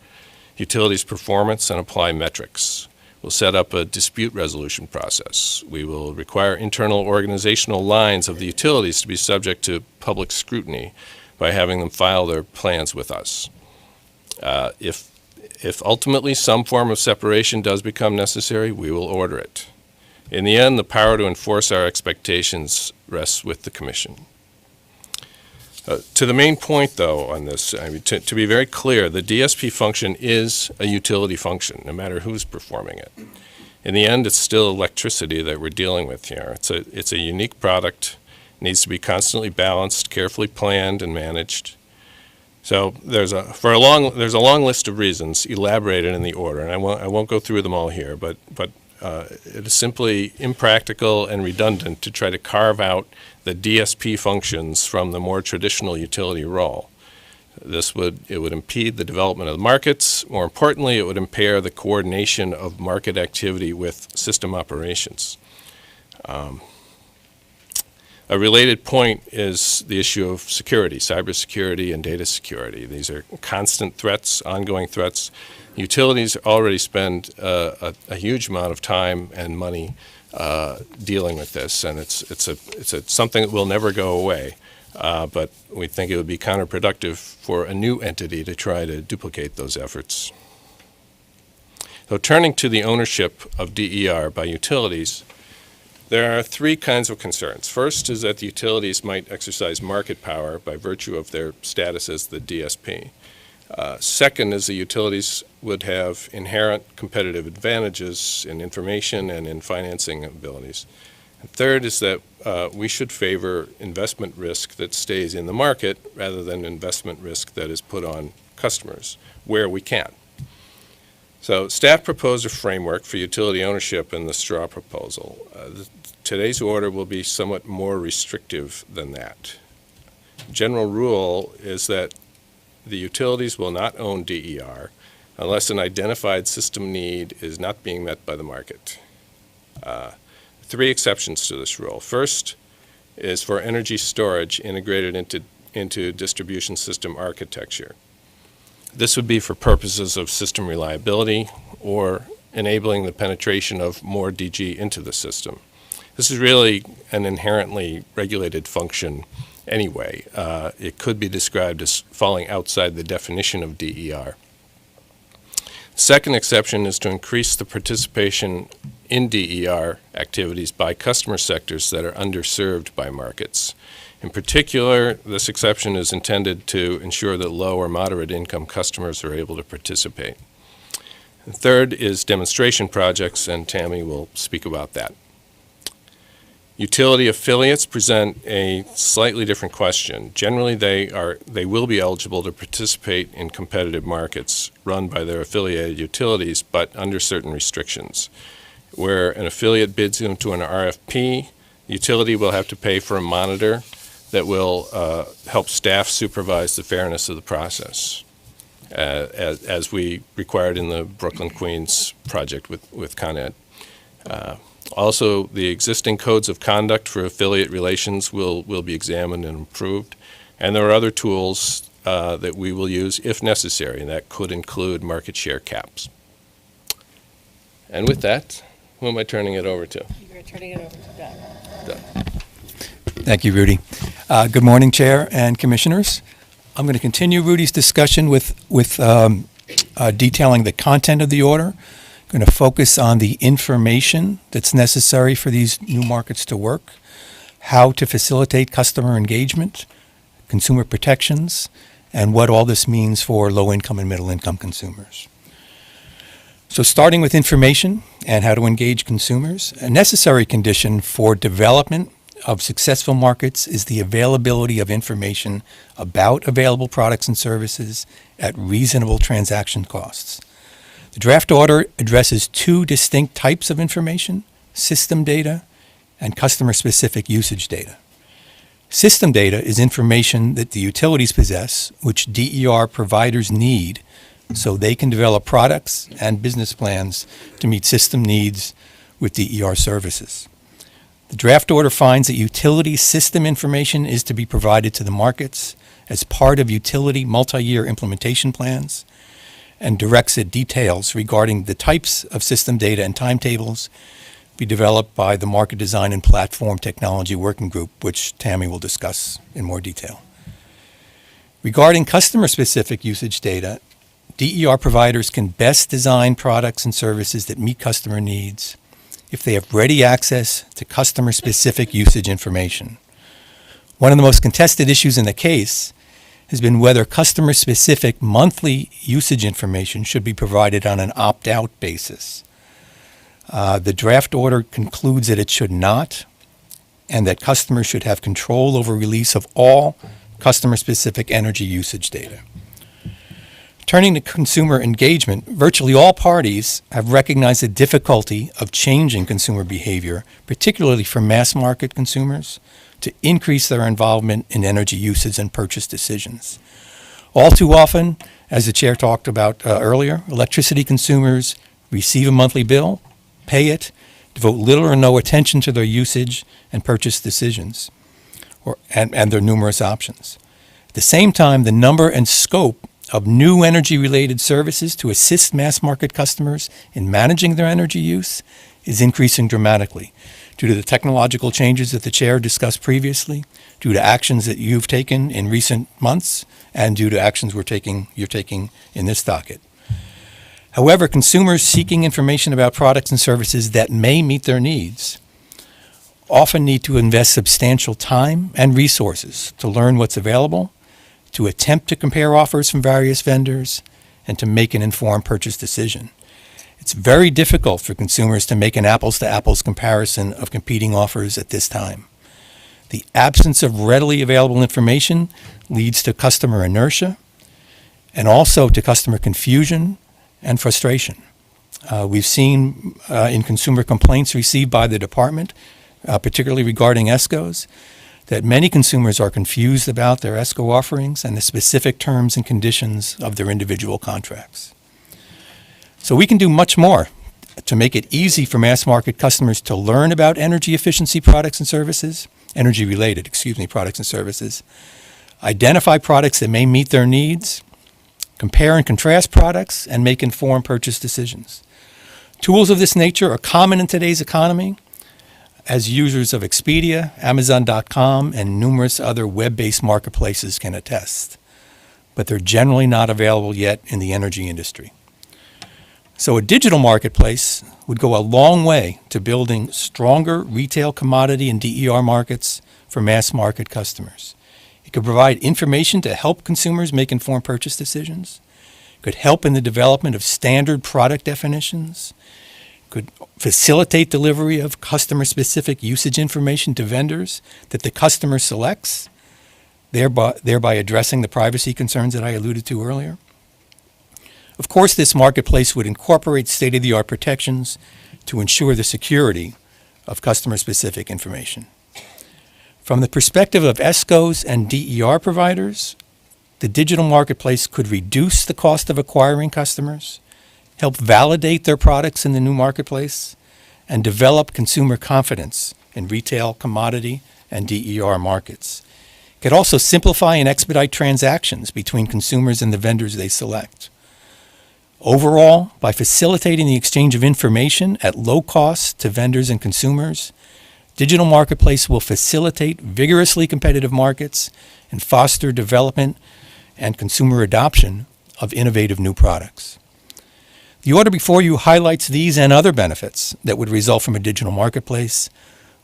utilities' performance and apply metrics. We'll set up a dispute resolution process. We will require internal organizational lines of the utilities to be subject to public scrutiny by having them file their plans with us. If If ultimately some form of separation does become necessary, we will order it. In the end, the power to enforce our expectations rests with the Commission. To the main point, though, on this, I mean, to be very clear, the DSP function is a utility function, no matter who's performing it. In the end, it's still electricity that we're dealing with here. It's a unique product, needs to be constantly balanced, carefully planned, and managed. So there's a long list of reasons elaborated in the order, and I won't go through them all here, but it is simply impractical and redundant to try to carve out the DSP functions from the more traditional utility role. It would impede the development of the markets. More importantly, it would impair the coordination of market activity with system operations. A related point is the issue of security, cybersecurity and data security. These are constant threats, ongoing threats. Utilities already spend a huge amount of time and money dealing with this, and it's something that will never go away. But we think it would be counterproductive for a new entity to try to duplicate those efforts. So turning to the ownership of DER by utilities, there are three kinds of concerns. First is that the utilities might exercise market power by virtue of their status as the DSP. Second is the utilities would have inherent competitive advantages in information and in financing abilities. And third is that we should favor investment risk that stays in the market rather than investment risk that is put on customers where we can. So staff proposed a framework for utility ownership in the straw proposal. Today's order will be somewhat more restrictive than that. General rule is that the utilities will not own DER unless an identified system need is not being met by the market. Three exceptions to this rule. First is for energy storage integrated into distribution system architecture. This would be for purposes of system reliability or enabling the penetration of more DG into the system. This is really an inherently regulated function anyway. It could be described as falling outside the definition of DER. Second exception is to increase the participation in DER activities by customer sectors that are underserved by markets. In particular, this exception is intended to ensure that low or moderate income customers are able to participate. And third is demonstration projects, and Tammy will speak about that. Utility affiliates present a slightly different question. Generally, they will be eligible to participate in competitive markets run by their affiliated utilities, but under certain restrictions. Where an affiliate bids into an RFP, the utility will have to pay for a monitor that will help staff supervise the fairness of the process, as we required in the Brooklyn Queens project with Con Ed. Also, the existing codes of conduct for affiliate relations will be examined and improved. And there are other tools that we will use if necessary, and that could include market share caps. And with that, who am I turning it over to? You're turning it over to Doug. Doug. Thank you, Rudy. Good morning, Chair and Commissioners. I'm going to continue Rudy's discussion with detailing the content of the order. I'm going to focus on the information that's necessary for these new markets to work, how to facilitate customer engagement, consumer protections, and what all this means for low-income and middle-income consumers. So starting with information and how to engage consumers, a necessary condition for development of successful markets is the availability of information about available products and services at reasonable transaction costs. The draft order addresses two distinct types of information: system data and customer-specific usage data. System data is information that the utilities possess, which DER providers need so they can develop products and business plans to meet system needs with DER services. The draft order finds that utility system information is to be provided to the markets as part of utility multi-year implementation plans, and directs that details regarding the types of system data and timetables be developed by the Market Design and Platform Technology Working Group, which Tammy will discuss in more detail. Regarding customer-specific usage data, DER providers can best design products and services that meet customer needs if they have ready access to customer-specific usage information. One of the most contested issues in the case has been whether customer-specific monthly usage information should be provided on an opt-out basis. The draft order concludes that it should not, and that customers should have control over release of all customer-specific energy usage data. Turning to consumer engagement, virtually all parties have recognized the difficulty of changing consumer behavior, particularly for mass market consumers, to increase their involvement in energy usage and purchase decisions. All too often, as the chair talked about earlier, electricity consumers receive a monthly bill, pay it, devote little or no attention to their usage and purchase decisions, and their numerous options. At the same time, the number and scope of new energy-related services to assist mass market customers in managing their energy use is increasing dramatically due to the technological changes that the chair discussed previously, due to actions that you've taken in recent months, and due to actions you're taking in this docket. However, consumers seeking information about products and services that may meet their needs often need to invest substantial time and resources to learn what's available, to attempt to compare offers from various vendors, and to make an informed purchase decision. It's very difficult for consumers to make an apples-to-apples comparison of competing offers at this time. The absence of readily available information leads to customer inertia and also to customer confusion and frustration. We've seen in consumer complaints received by the department, particularly regarding ESCOs, that many consumers are confused about their ESCO offerings and the specific terms and conditions of their individual contracts. So we can do much more to make it easy for mass market customers to learn about energy efficiency products and services, energy-related, products and services, identify products that may meet their needs, compare and contrast products, and make informed purchase decisions. Tools of this nature are common in today's economy, as users of Expedia, Amazon.com, and numerous other web-based marketplaces can attest, but they're generally not available yet in the energy industry. So a digital marketplace would go a long way to building stronger retail commodity and DER markets for mass market customers. It could provide information to help consumers make informed purchase decisions, could help in the development of standard product definitions, could facilitate delivery of customer-specific usage information to vendors that the customer selects, thereby addressing the privacy concerns that I alluded to earlier. Of course, this marketplace would incorporate state-of-the-art protections to ensure the security of customer-specific information. From the perspective of ESCOs and DER providers, the digital marketplace could reduce the cost of acquiring customers, help validate their products in the new marketplace, and develop consumer confidence in retail, commodity, and DER markets. It could also simplify and expedite transactions between consumers and the vendors they select. Overall, by facilitating the exchange of information at low cost to vendors and consumers, digital marketplace will facilitate vigorously competitive markets and foster development and consumer adoption of innovative new products. The order before you highlights these and other benefits that would result from a digital marketplace,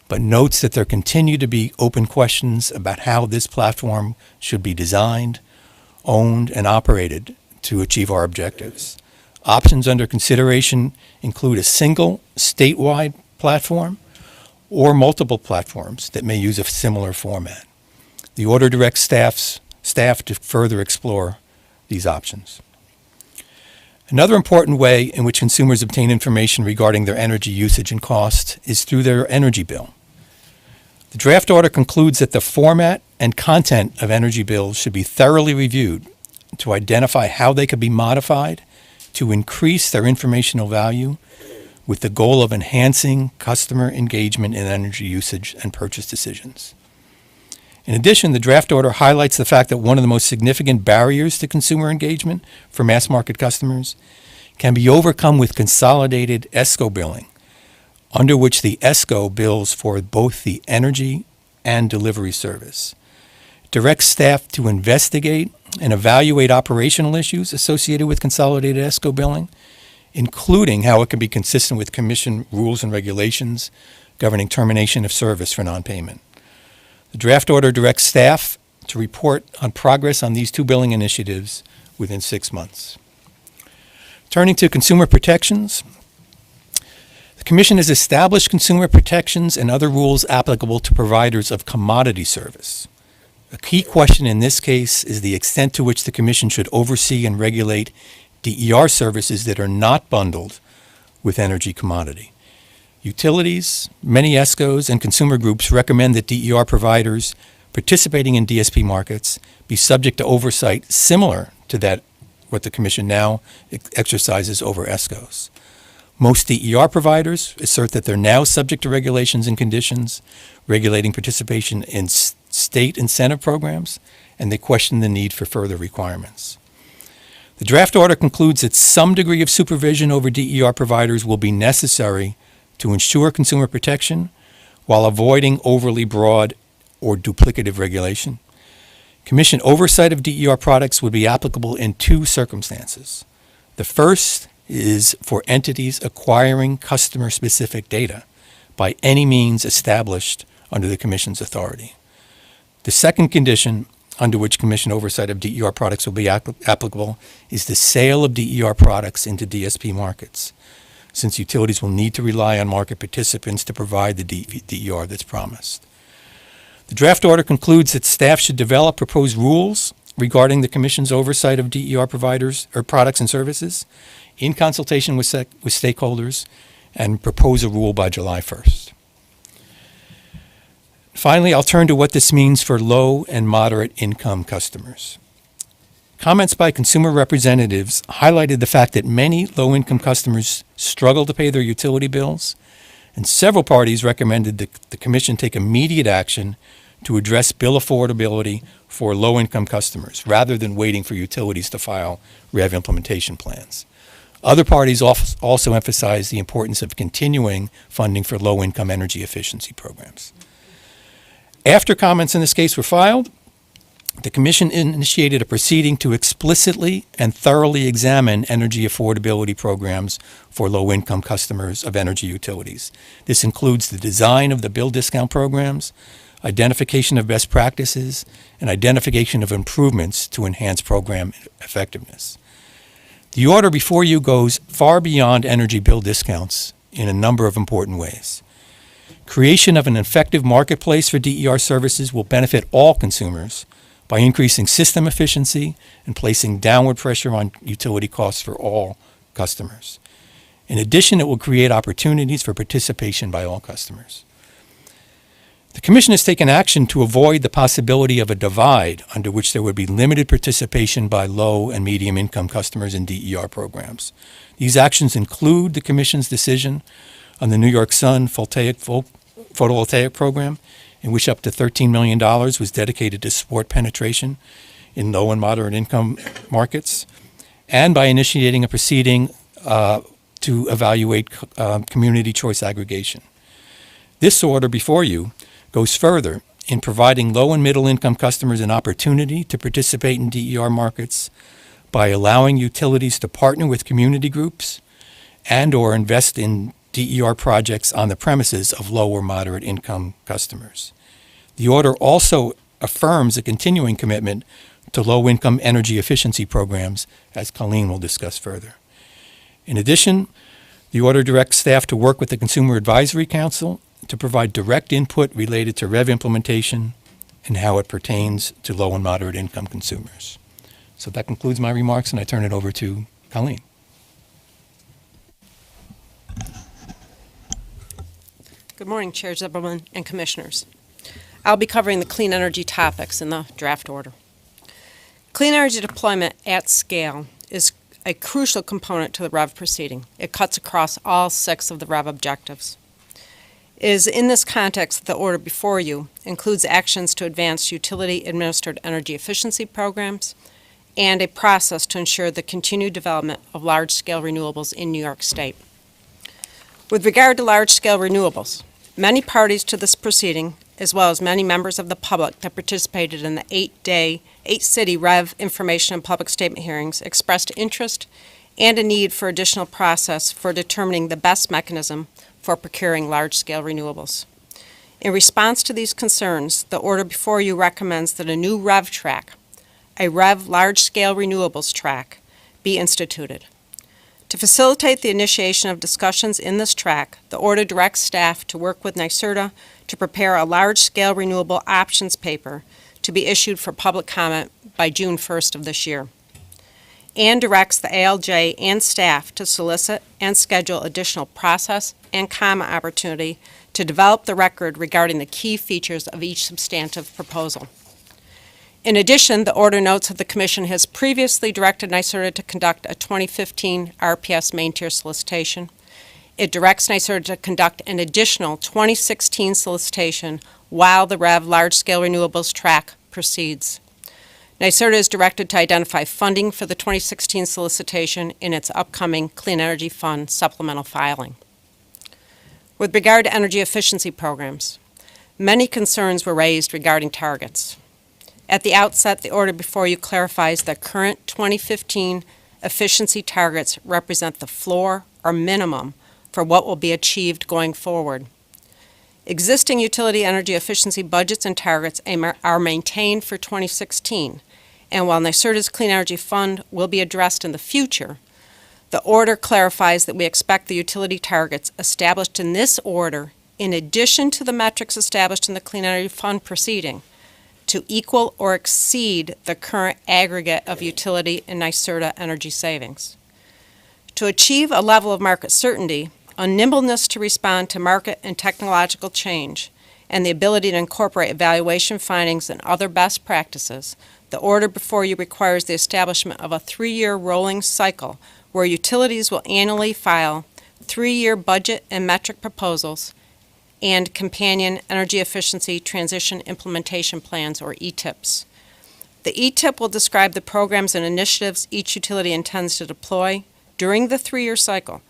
but notes that there continue to be open questions about how this platform should be designed, owned, and operated to achieve our objectives. Options under consideration include a single statewide platform or multiple platforms that may use a similar format. The order directs staff to further explore these options. Another important way in which consumers obtain information regarding their energy usage and cost is through their energy bill. The draft order concludes that the format and content of energy bills should be thoroughly reviewed to identify how they could be modified to increase their informational value with the goal of enhancing customer engagement in energy usage and purchase decisions. In addition, the draft order highlights the fact that one of the most significant barriers to consumer engagement for mass market customers can be overcome with consolidated ESCO billing, under which the ESCO bills for both the energy and delivery service. It directs staff to investigate and evaluate operational issues associated with consolidated ESCO billing, including how it can be consistent with Commission rules and regulations governing termination of service for non-payment. The draft order directs staff to report on progress on these two billing initiatives within 6 months. Turning to consumer protections, the Commission has established consumer protections and other rules applicable to providers of commodity service. A key question in this case is the extent to which the Commission should oversee and regulate DER services that are not bundled with energy commodity. Utilities, many ESCOs, and consumer groups recommend that DER providers participating in DSP markets be subject to oversight similar to that what the Commission now exercises over ESCOs. Most DER providers assert that they're now subject to regulations and conditions regulating participation in state incentive programs, and they question the need for further requirements. The draft order concludes that some degree of supervision over DER providers will be necessary to ensure consumer protection while avoiding overly broad or duplicative regulation. Commission oversight of DER products would be applicable in two circumstances. The first is for entities acquiring customer-specific data by any means established under the Commission's authority. The second condition under which Commission oversight of DER products will be applicable is the sale of DER products into DSP markets, since utilities will need to rely on market participants to provide the DER that's promised. The draft order concludes that staff should develop proposed rules regarding the Commission's oversight of DER providers or products and services in consultation with stakeholders and propose a rule by July 1st. Finally, I'll turn to what this means for low and moderate income customers. Comments by consumer representatives highlighted the fact that many low-income customers struggle to pay their utility bills, and several parties recommended that the Commission take immediate action to address bill affordability for low-income customers, rather than waiting for utilities to file REV implementation plans. Other parties also emphasized the importance of continuing funding for low-income energy efficiency programs. After comments in this case were filed, the Commission initiated a proceeding to explicitly and thoroughly examine energy affordability programs for low-income customers of energy utilities. This includes the design of the bill discount programs, identification of best practices, and identification of improvements to enhance program effectiveness. The order before you goes far beyond energy bill discounts in a number of important ways. Creation of an effective marketplace for DER services will benefit all consumers by increasing system efficiency and placing downward pressure on utility costs for all customers. In addition, it will create opportunities for participation by all customers. The Commission has taken action to avoid the possibility of a divide under which there would be limited participation by low and medium income customers in DER programs. These actions include the Commission's decision on the New York Sun photovoltaic program, in which up to $13 million was dedicated to support penetration in low and moderate income markets, and by initiating a proceeding to evaluate community choice aggregation. This order before you goes further in providing low and middle income customers an opportunity to participate in DER markets by allowing utilities to partner with community groups and or invest in DER projects on the premises of low or moderate income customers. The order also affirms a continuing commitment to low-income energy efficiency programs, as Colleen will discuss further. In addition, the order directs staff to work with the Consumer Advisory Council to provide direct input related to REV implementation and how it pertains to low and moderate income consumers. So that concludes my remarks, and I turn it over to Colleen. Good morning, Chair Zimmerman and Commissioners. I'll be covering the clean energy topics in the draft order. Clean energy deployment at scale is a crucial component to the REV proceeding. It cuts across all 6 of the REV objectives. It is in this context that the order before you includes actions to advance utility-administered energy efficiency programs and a process to ensure the continued development of large-scale renewables in New York State. With regard to large-scale renewables, many parties to this proceeding as well as many members of the public that participated in the 8-city REV information and public statement hearings, expressed interest and a need for additional process for determining the best mechanism for procuring large-scale renewables. In response to these concerns, the order before you recommends that a new REV track, a REV large-scale renewables track, be instituted. To facilitate the initiation of discussions in this track, the order directs staff to work with NYSERDA to prepare a large-scale renewable options paper to be issued for public comment by June 1st of this year, and directs the ALJ and staff to solicit and schedule additional process and comment opportunity to develop the record regarding the key features of each substantive proposal. In addition, the order notes that the Commission has previously directed NYSERDA to conduct a 2015 RPS main tier solicitation. It directs NYSERDA to conduct an additional 2016 solicitation while the REV large-scale renewables track proceeds. NYSERDA is directed to identify funding for the 2016 solicitation in its upcoming Clean Energy Fund supplemental filing. With regard to energy efficiency programs, many concerns were raised regarding targets. At the outset, the order before you clarifies that current 2015 efficiency targets represent the floor or minimum for what will be achieved going forward. Existing utility energy efficiency budgets and targets are maintained for 2016, and while NYSERDA's Clean Energy Fund will be addressed in the future, the order clarifies that we expect the utility targets established in this order, in addition to the metrics established in the Clean Energy Fund proceeding, to equal or exceed the current aggregate of utility and NYSERDA energy savings. To achieve a level of market certainty, a nimbleness to respond to market and technological change, and the ability to incorporate evaluation findings and other best practices, the order before you requires the establishment of a 3-year rolling cycle where utilities will annually file 3-year budget and metric proposals and companion energy efficiency transition implementation plans, or ETIPs. The ETIP will describe the programs and initiatives each utility intends to deploy during the 3-year cycle.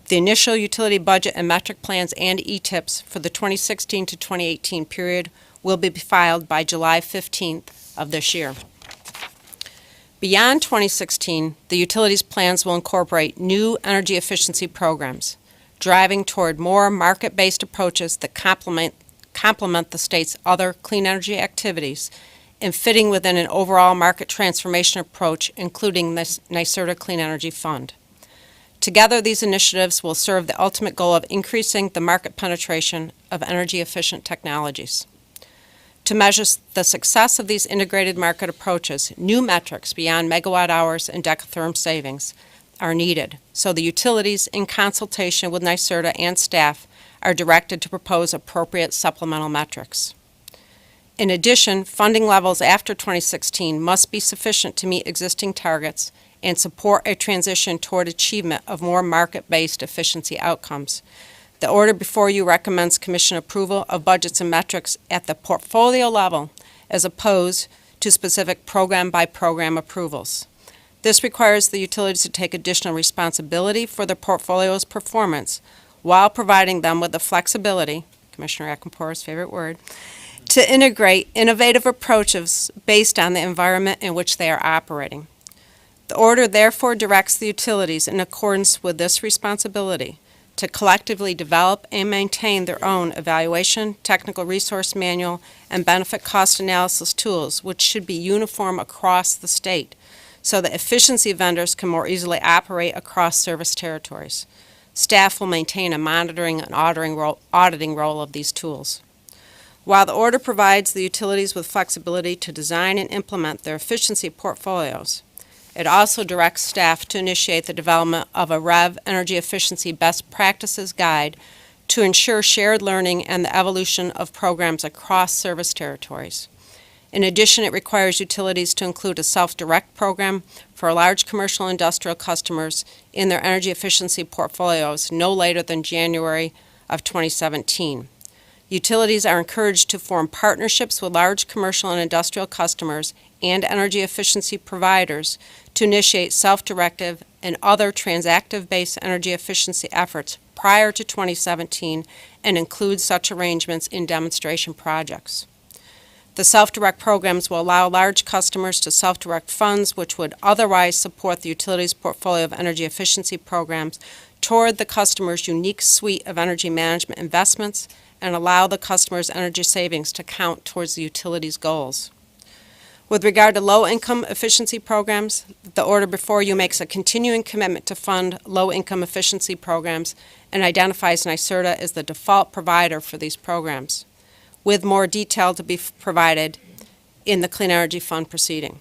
The initial utility budget and metric plans and ETIPs for the 2016 to 2018 period will be filed by July 15th of this year. Beyond 2016, the utilities' plans will incorporate new energy efficiency programs, driving toward more market-based approaches that complement the state's other clean energy activities and fitting within an overall market transformation approach, including the NYSERDA Clean Energy Fund. Together, these initiatives will serve the ultimate goal of increasing the market penetration of energy-efficient technologies. To measure the success of these integrated market approaches, new metrics beyond megawatt hours and decatherm savings are needed, so the utilities, in consultation with NYSERDA and staff, are directed to propose appropriate supplemental metrics. In addition, funding levels after 2016 must be sufficient to meet existing targets and support a transition toward achievement of more market-based efficiency outcomes. The order before you recommends Commission approval of budgets and metrics at the portfolio level as opposed to specific program-by-program approvals. This requires the utilities to take additional responsibility for their portfolio's performance while providing them with the flexibility, Commissioner Akinpour's favorite word, to integrate innovative approaches based on the environment in which they are operating. The order therefore directs the utilities, in accordance with this responsibility, to collectively develop and maintain their own evaluation, technical resource manual, and benefit cost analysis tools, which should be uniform across the state, so that efficiency vendors can more easily operate across service territories. Staff will maintain a monitoring and auditing role of these tools. While the order provides the utilities with flexibility to design and implement their efficiency portfolios, it also directs staff to initiate the development of a REV Energy Efficiency Best Practices Guide to ensure shared learning and the evolution of programs across service territories. In addition, it requires utilities to include a self-direct program for large commercial and industrial customers in their energy efficiency portfolios no later than January of 2017. Utilities are encouraged to form partnerships with large commercial and industrial customers and energy efficiency providers to initiate self-directive and other transactive-based energy efficiency efforts prior to 2017 and includes such arrangements in demonstration projects. The self-direct programs will allow large customers to self-direct funds which would otherwise support the utilities portfolio of energy efficiency programs toward the customer's unique suite of energy management investments and allow the customer's energy savings to count towards the utilities goals. With regard to low-income efficiency programs, the order before you makes a continuing commitment to fund low-income efficiency programs and identifies NYSERDA as the default provider for these programs, with more detail to be provided in the Clean Energy Fund proceeding.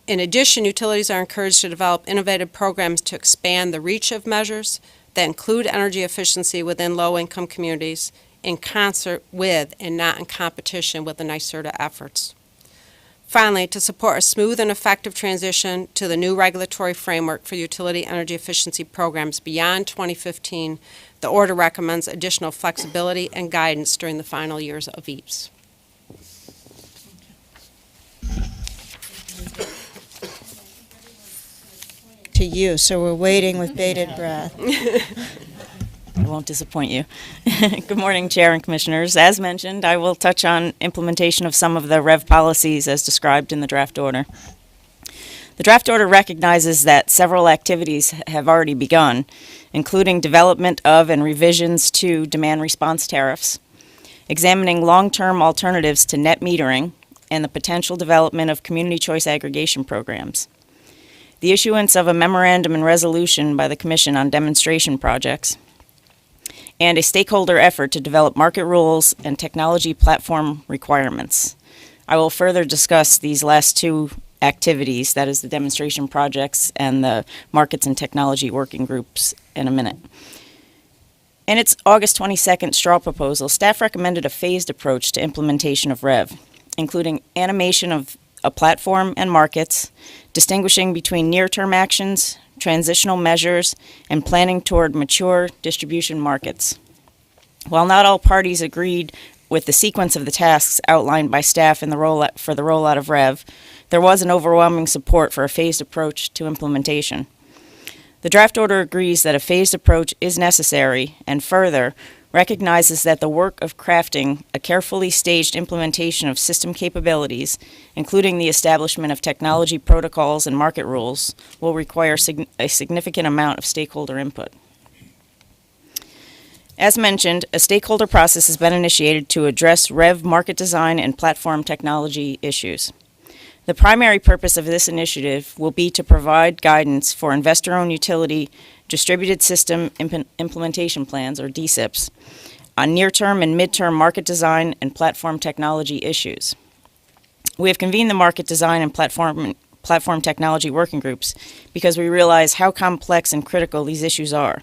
In addition, utilities are encouraged to develop innovative programs to expand the reach of measures that include energy efficiency within low-income communities in concert with and not in competition with the NYSERDA efforts. Finally, to support a smooth and effective transition to the new regulatory framework for utility energy efficiency programs beyond 2015, the order recommends additional flexibility and guidance during the final years of EAPS. To you, so we're waiting with bated breath. I won't disappoint you. Good morning, Chair and Commissioners. As mentioned, I will touch on implementation of some of the REV policies as described in the draft order. The draft order recognizes that several activities have already begun, including development of and revisions to demand response tariffs, examining long-term alternatives to net metering, and the potential development of community choice aggregation programs. The issuance of a memorandum and resolution by the Commission on demonstration projects, and a stakeholder effort to develop market rules and technology platform requirements. I will further discuss these last two activities, that is the demonstration projects and the markets and technology working groups, in a minute. In its August 22nd straw proposal, staff recommended a phased approach to implementation of REV, including animation of a platform and markets, distinguishing between near-term actions, transitional measures, and planning toward mature distribution markets. While not all parties agreed with the sequence of the tasks outlined by staff in the rollout of REV, there was an overwhelming support for a phased approach to implementation. The draft order agrees that a phased approach is necessary and further recognizes that the work of crafting a carefully staged implementation of system capabilities, including the establishment of technology protocols and market rules, will require a significant amount of stakeholder input. As mentioned, a stakeholder process has been initiated to address REV market design and platform technology issues. The primary purpose of this initiative will be to provide guidance for investor-owned utility distributed system implementation plans, or DSIPs, on near-term and mid-term market design and platform technology issues. We have convened the market design and platform technology working groups because we realize how complex and critical these issues are.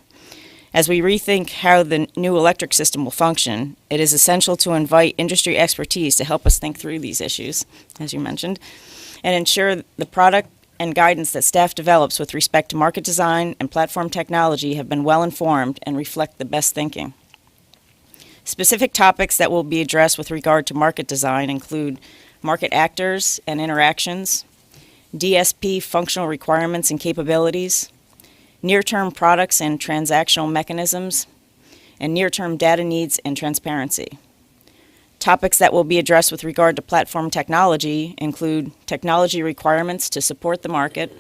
As we rethink how the new electric system will function, it is essential to invite industry expertise to help us think through these issues, as you mentioned, and ensure the product and guidance that staff develops with respect to market design and platform technology have been well informed and reflect the best thinking. Specific topics that will be addressed with regard to market design include market actors and interactions, DSP functional requirements and capabilities, near-term products and transactional mechanisms, and near-term data needs and transparency. Topics that will be addressed with regard to platform technology include technology requirements to support the market,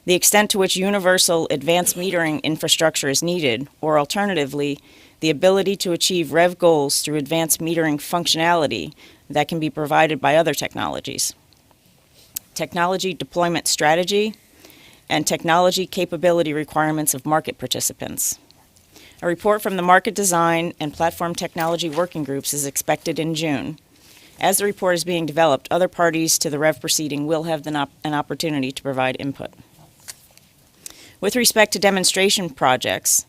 the extent to which universal advanced metering infrastructure is needed, or alternatively, the ability to achieve REV goals through advanced metering functionality that can be provided by other technologies, technology deployment strategy, and technology capability requirements of market participants. A report from the Market Design and Platform Technology Working Groups is expected in June. As the report is being developed, other parties to the REV proceeding will have an opportunity to provide input. With respect to demonstration projects,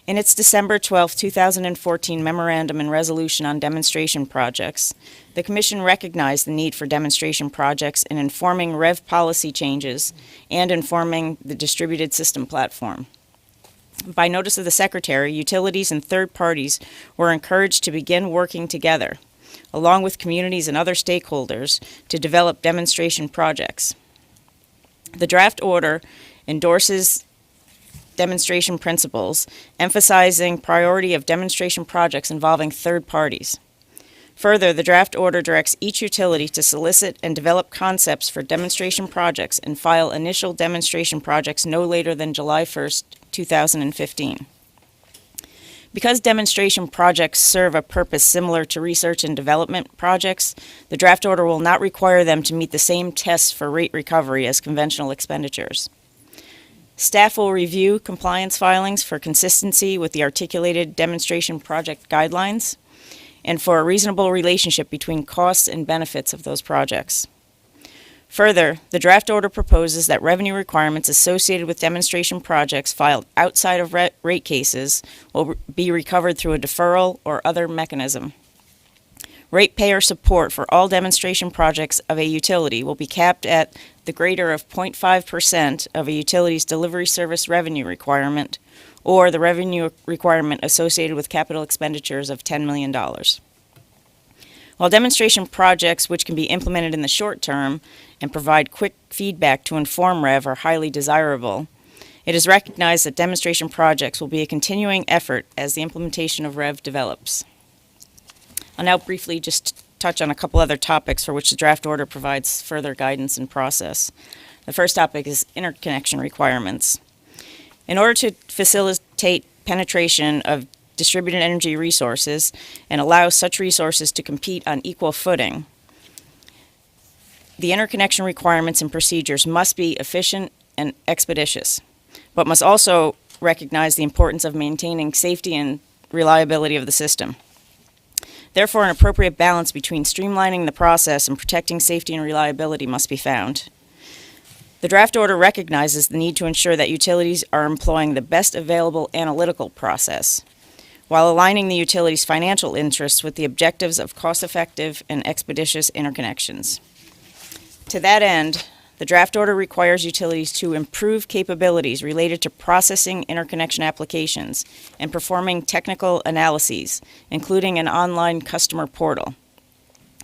in its December 12, 2014 Memorandum and Resolution on Demonstration Projects, the Commission recognized the need for demonstration projects in informing REV policy changes and informing the distributed system platform. By notice of the Secretary, utilities and third parties were encouraged to begin working together, along with communities and other stakeholders, to develop demonstration projects. The draft order endorses demonstration principles, emphasizing priority of demonstration projects involving third parties. Further, the draft order directs each utility to solicit and develop concepts for demonstration projects and file initial demonstration projects no later than July 1st, 2015. Because demonstration projects serve a purpose similar to research and development projects, the draft order will not require them to meet the same tests for rate recovery as conventional expenditures. Staff will review compliance filings for consistency with the articulated demonstration project guidelines and for a reasonable relationship between costs and benefits of those projects. Further, the draft order proposes that revenue requirements associated with demonstration projects filed outside of rate cases will be recovered through a deferral or other mechanism. Ratepayer support for all demonstration projects of a utility will be capped at the greater of 0.5% of a utility's delivery service revenue requirement or the revenue requirement associated with capital expenditures of $10 million. While demonstration projects which can be implemented in the short term and provide quick feedback to inform REV are highly desirable, it is recognized that demonstration projects will be a continuing effort as the implementation of REV develops. I'll now briefly just touch on a couple other topics for which the draft order provides further guidance and process. The first topic is interconnection requirements. In order to facilitate penetration of distributed energy resources and allow such resources to compete on equal footing, the interconnection requirements and procedures must be efficient and expeditious, but must also recognize the importance of maintaining safety and reliability of the system. Therefore, an appropriate balance between streamlining the process and protecting safety and reliability must be found. The draft order recognizes the need to ensure that utilities are employing the best available analytical process, while aligning the utility's financial interests with the objectives of cost-effective and expeditious interconnections. To that end, the draft order requires utilities to improve capabilities related to processing interconnection applications and performing technical analyses, including an online customer portal.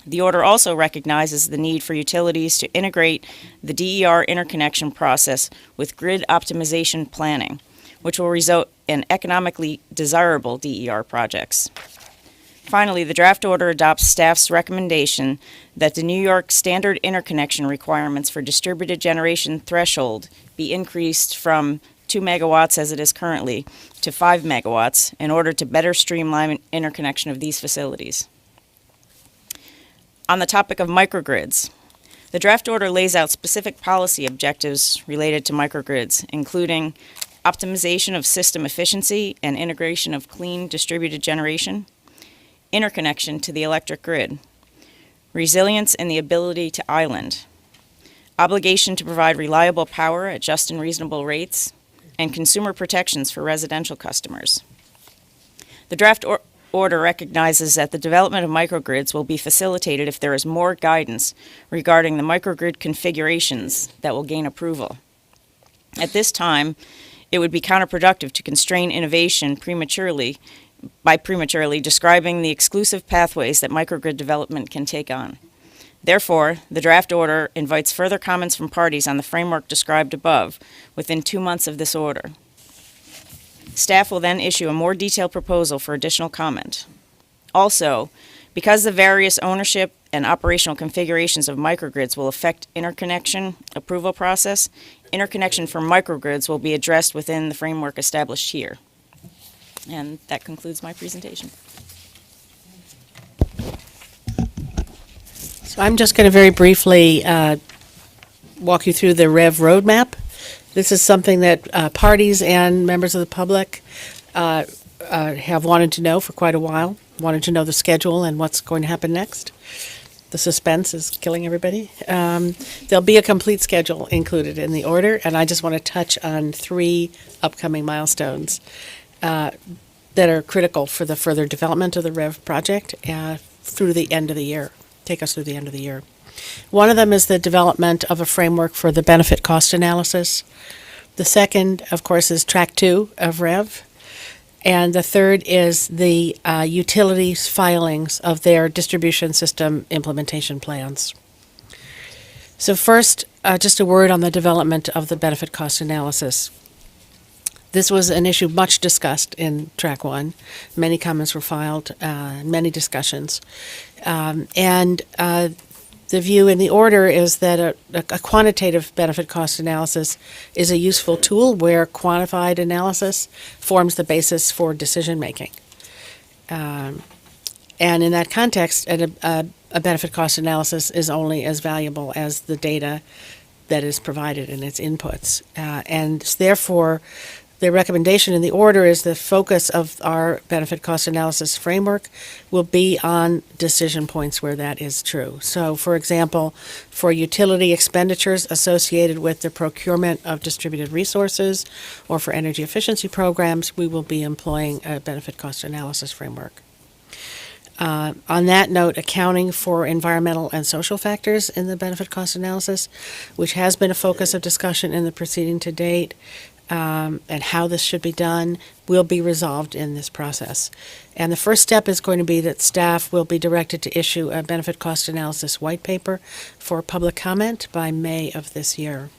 The order also recognizes the need for utilities to integrate the DER interconnection process with grid optimization planning, which will result in economically desirable DER projects. Finally, the draft order adopts staff's recommendation that the New York standard interconnection requirements for distributed generation threshold be increased from 2 megawatts as it is currently to 5 megawatts in order to better streamline interconnection of these facilities. On the topic of microgrids, the draft order lays out specific policy objectives related to microgrids, including optimization of system efficiency and integration of clean distributed generation, interconnection to the electric grid, resilience and the ability to island, obligation to provide reliable power at just and reasonable rates, and consumer protections for residential customers. The draft order recognizes that the development of microgrids will be facilitated if there is more guidance regarding the microgrid configurations that will gain approval. At this time, it would be counterproductive to constrain innovation by prematurely describing the exclusive pathways that microgrid development can take on. Therefore, the draft order invites further comments from parties on the framework described above within 2 months of this order. Staff will then issue a more detailed proposal for additional comment. Also, because the various ownership and operational configurations of microgrids will affect interconnection approval process, interconnection for microgrids will be addressed within the framework established here. And that concludes my presentation. So I'm just going to very briefly walk you through the REV roadmap. This is something that parties and members of the public have wanted to know for quite a while, wanted to know the schedule and what's going to happen next. The suspense is killing everybody. There'll be a complete schedule included in the order, and I just want to touch on 3 upcoming milestones that are critical for the further development of the REV project through the end of the year, take us through the end of the year. One of them is the development of a framework for the benefit cost analysis. The second, of course, is track 2 of REV. And the third is the utilities filings of their distribution system implementation plans. So first, just a word on the development of the benefit cost analysis. This was an issue much discussed in Track 1. Many comments were filed, many discussions. The view in the order is that a quantitative benefit cost analysis is a useful tool where quantified analysis forms the basis for decision making. And in that context, a benefit cost analysis is only as valuable as the data that is provided in its inputs. And therefore, the recommendation in the order is the focus of our benefit cost analysis framework will be on decision points where that is true. So, for example, for utility expenditures associated with the procurement of distributed resources or for energy efficiency programs, we will be employing a benefit cost analysis framework. On that note, accounting for environmental and social factors in the benefit cost analysis, which has been a focus of discussion in the proceeding to date, and how this should be done will be resolved in this process. And the first step is going to be that staff will be directed to issue a benefit cost analysis white paper for public comment by May of this year.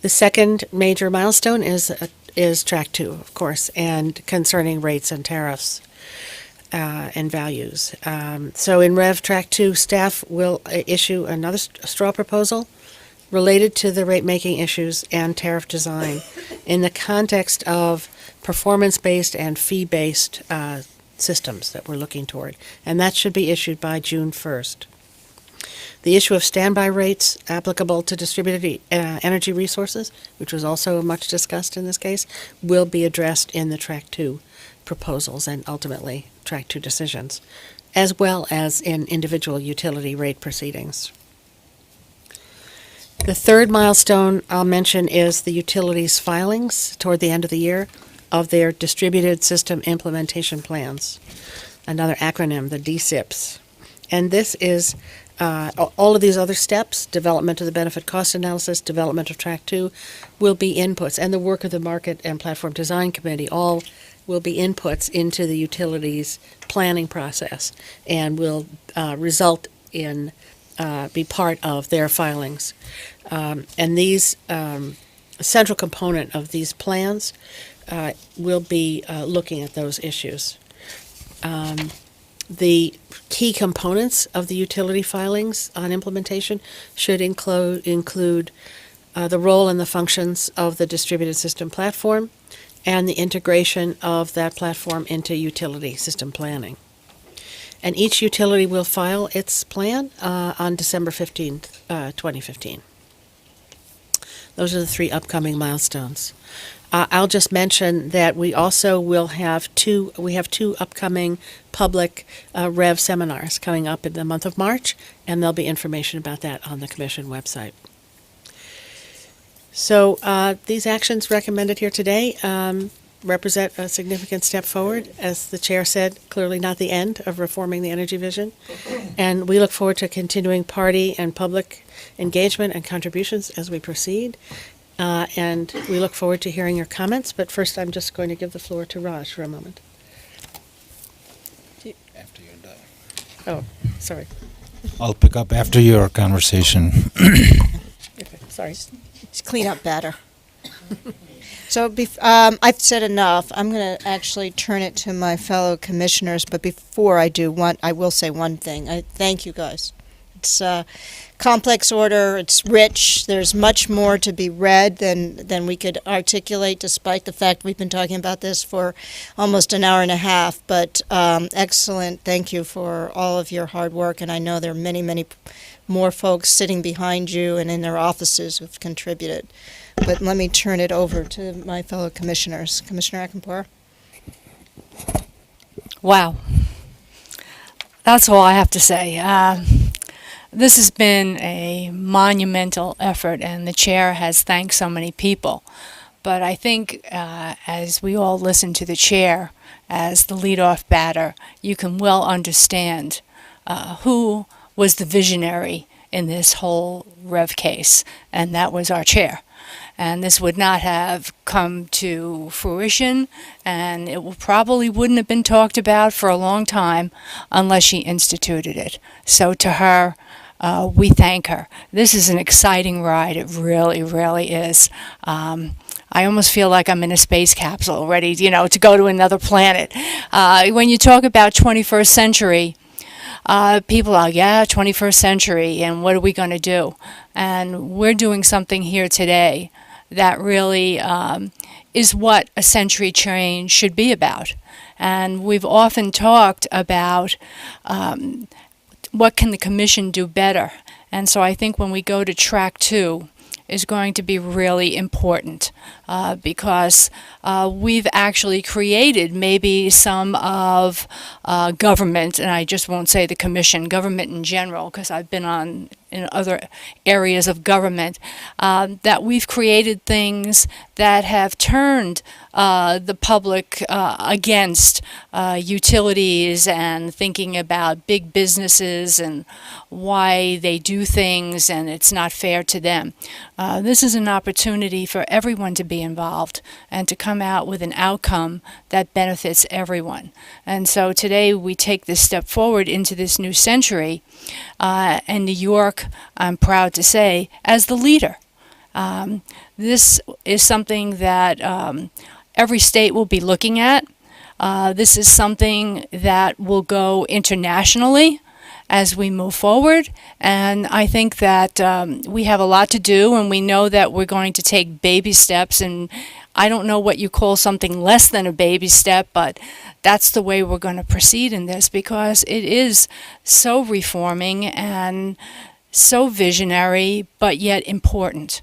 The second major milestone is Track 2, of course, and concerning rates and tariffs and values. So in Rev Track 2, staff will issue another straw proposal related to the rate-making issues and tariff design in the context of performance-based and fee-based systems that we're looking toward. And that should be issued by June 1st. The issue of standby rates applicable to distributed energy resources, which was also much discussed in this case, will be addressed in the Track 2 proposals and ultimately Track 2 decisions, as well as in individual utility rate proceedings. The third milestone I'll mention is the utilities filings toward the end of the year of their distributed system implementation plans, another acronym, the DSIPs. And this is all of these other steps, development of the benefit cost analysis, development of Track 2, will be inputs, and the work of the Market and Platform Design Committee all will be inputs into the utilities planning process and will result in be part of their filings. And these central component of these plans will be looking at those issues. The key components of the utility filings on implementation should include the role and the functions of the distributed system platform and the integration of that platform into utility system planning. And each utility will file its plan on December 15th, 2015. Those are the three upcoming milestones. I'll just mention that we also will have two upcoming public REV seminars coming up in the month of March, and there'll be information about that on the Commission website. So these actions recommended here today represent a significant step forward. As the chair said, clearly not the end of reforming the energy vision. And we look forward to continuing party and public engagement and contributions as we proceed. And we look forward to hearing your comments. But first, I'm just going to give the floor to Raj for a moment. After you're done. Oh, sorry. I'll pick up after your conversation. Okay, sorry. Just clean up better. So I've said enough. I'm going to actually turn it to my fellow commissioners, but before I do, I will say one thing. I thank you guys. It's a complex order. It's rich. There's much more to be read than we could articulate, despite the fact we've been talking about this for almost an hour and a half. But excellent. Thank you for all of your hard work, and I know there are many, many more folks sitting behind you and in their offices who've contributed. But let me turn it over to my fellow commissioners. Commissioner Akinpur. Wow. That's all I have to say. This has been a monumental effort, and the chair has thanked so many people. But I think as we all listen to the chair as the leadoff batter, you can well understand who was the visionary in this whole Rev case, and that was our chair. And this would not have come to fruition, and it probably wouldn't have been talked about for a long time unless she instituted it. So to her, we thank her. This is an exciting ride. It really, really is. I almost feel like I'm in a space capsule, ready, to go to another planet. When you talk about 21st century, people are, 21st century, and what are we going to do? And we're doing something here today that really is what a century change should be about. And we've often talked about what can the commission do better. And so I think when we go to track 2 is going to be really important because we've actually created maybe some of government, and I just won't say the commission, government in general, because I've been in other areas of government, that we've created things that have turned the public against utilities and thinking about big businesses and why they do things and it's not fair to them. This is an opportunity for everyone to be involved and to come out with an outcome that benefits everyone. And so today we take this step forward into this new century, and New York, I'm proud to say, as the leader. This is something that every state will be looking at. This is something that will go internationally as we move forward, and I think that we have a lot to do, and we know that we're going to take baby steps, and I don't know what you call something less than a baby step, but that's the way we're going to proceed in this because it is so reforming and so visionary, but yet important.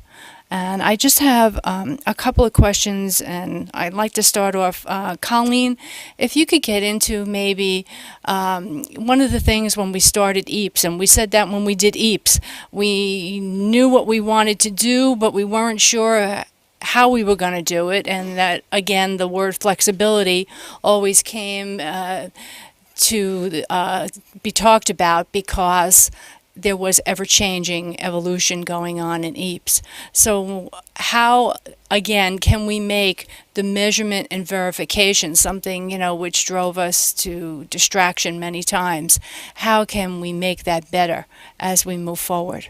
And I just have a couple of questions, and I'd like to start off. Colleen, if you could get into maybe one of the things when we started EAPS, and we said that when we did EAPS, we knew what we wanted to do, but we weren't sure how we were going to do it, and that, again, the word flexibility always came to be talked about because there was ever-changing evolution going on in EAPS. So how, again, can we make the measurement and verification, something, which drove us to distraction many times, how can we make that better as we move forward?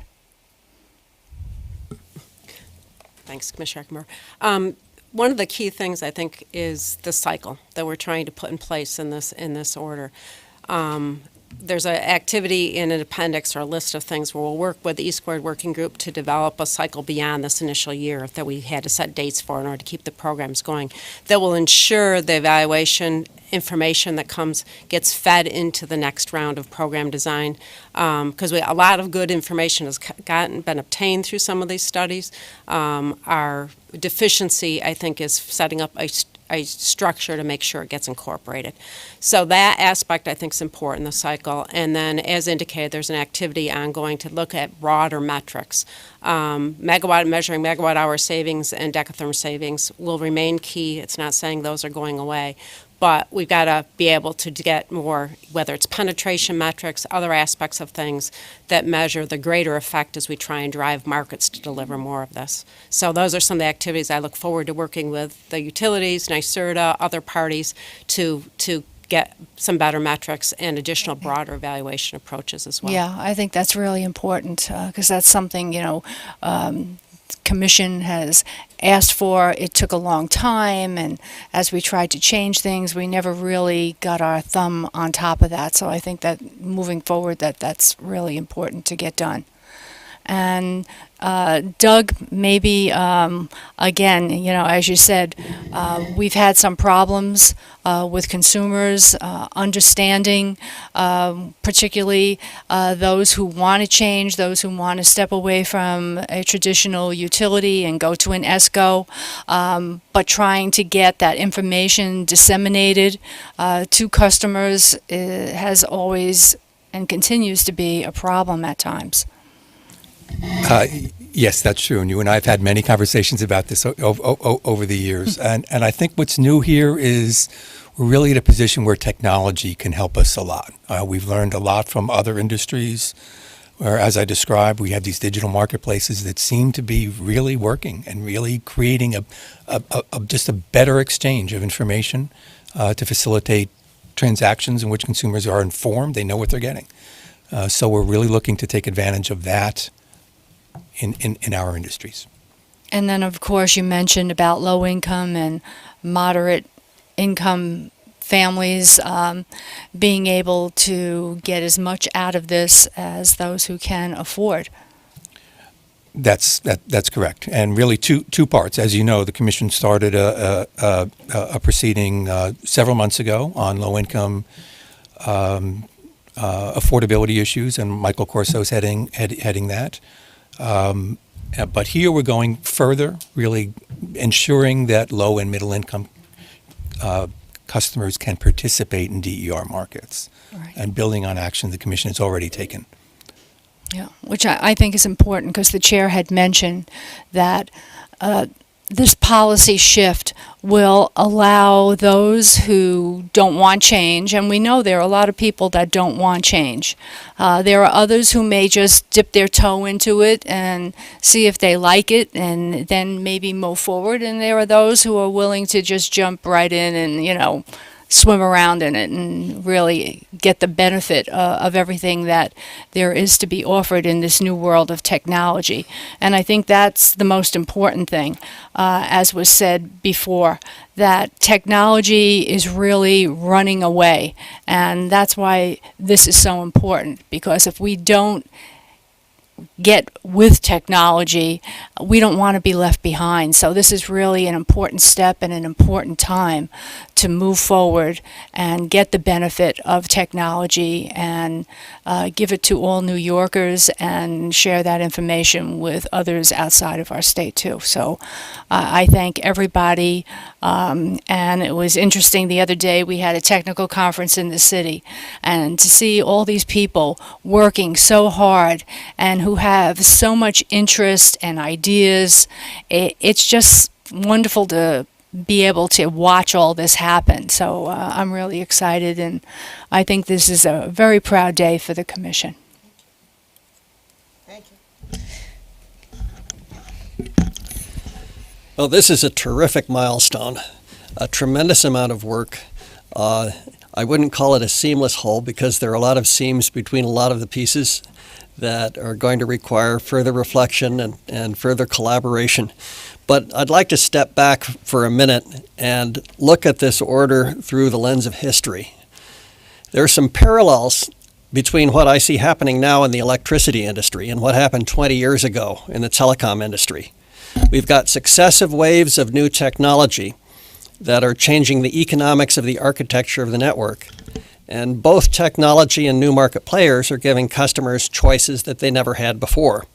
Thanks, Commissioner Ackenberg. One of the key things, I think, is the cycle that we're trying to put in place in this order. There's an activity in an appendix or a list of things where we'll work with the E-Squared Working Group to develop a cycle beyond this initial year that we had to set dates for in order to keep the programs going that will ensure the evaluation information that gets fed into the next round of program design because a lot of good information has been obtained through some of these studies. Our deficiency, I think, is setting up a structure to make sure it gets incorporated. So that aspect, I think, is important, the cycle. And then, as indicated, there's an activity ongoing to look at broader metrics. Measuring megawatt hour savings and decatherm savings will remain key. It's not saying those are going away. But we've got to be able to get more, whether it's penetration metrics, other aspects of things that measure the greater effect as we try and drive markets to deliver more of this. So those are some of the activities I look forward to working with the utilities, NYSERDA, other parties to get some better metrics and additional broader evaluation approaches as well. Yeah, I think that's really important because that's something, Commission has asked for. It took a long time, and as we tried to change things, we never really got our thumb on top of that. So I think that moving forward, that's really important to get done. And Doug, maybe again, as you said, we've had some problems with consumers understanding, particularly those who want to change, those who want to step away from a traditional utility and go to an ESCO, but trying to get that information disseminated to customers has always and continues to be a problem at times. Yes, that's true. And you and I have had many conversations about this over the years. And I think what's new here is we're really at a position where technology can help us a lot. We've learned a lot from other industries where, as I described, we have these digital marketplaces that seem to be really working and really creating just a better exchange of information to facilitate transactions in which consumers are informed, they know what they're getting. So we're really looking to take advantage of that in our industries. And then, of course, you mentioned about low income and moderate income families being able to get as much out of this as those who can afford. That's correct, and really two parts. As you know, the commission started a proceeding several months ago on low income affordability issues, and Michael Corso's heading that. But here we're going further, really ensuring that low and middle income customers can participate in DER markets, Right. and building on action the commission has already taken. Yeah, which I think is important because the chair had mentioned that this policy shift will allow those who don't want change, and we know there are a lot of people that don't want change. There are others who may just dip their toe into it and see if they like it and then maybe move forward, and there are those who are willing to just jump right in and, swim around in it and really get the benefit of everything that there is to be offered in this new world of technology. And I think that's the most important thing, as was said before, that technology is really running away. And that's why this is so important, because if we don't get with technology, we don't want to be left behind. So this is really an important step and an important time to move forward and get the benefit of technology and give it to all New Yorkers and share that information with others outside of our state too. So I thank everybody, and it was interesting the other day we had a technical conference in the city, and to see all these people working so hard and who have so much interest and ideas, it's just wonderful to be able to watch all this happen. So I'm really excited, and I think this is a very proud day for the Commission. Thank you. Well, this is a terrific milestone, a tremendous amount of work. I wouldn't call it a seamless whole because there are a lot of seams between a lot of the pieces that are going to require further reflection and further collaboration. But I'd like to step back for a minute and look at this order through the lens of history. There are some parallels between what I see happening now in the electricity industry and what happened 20 years ago in the telecom industry. We've got successive waves of new technology that are changing the economics of the architecture of the network. And both technology and new market players are giving customers choices that they never had before.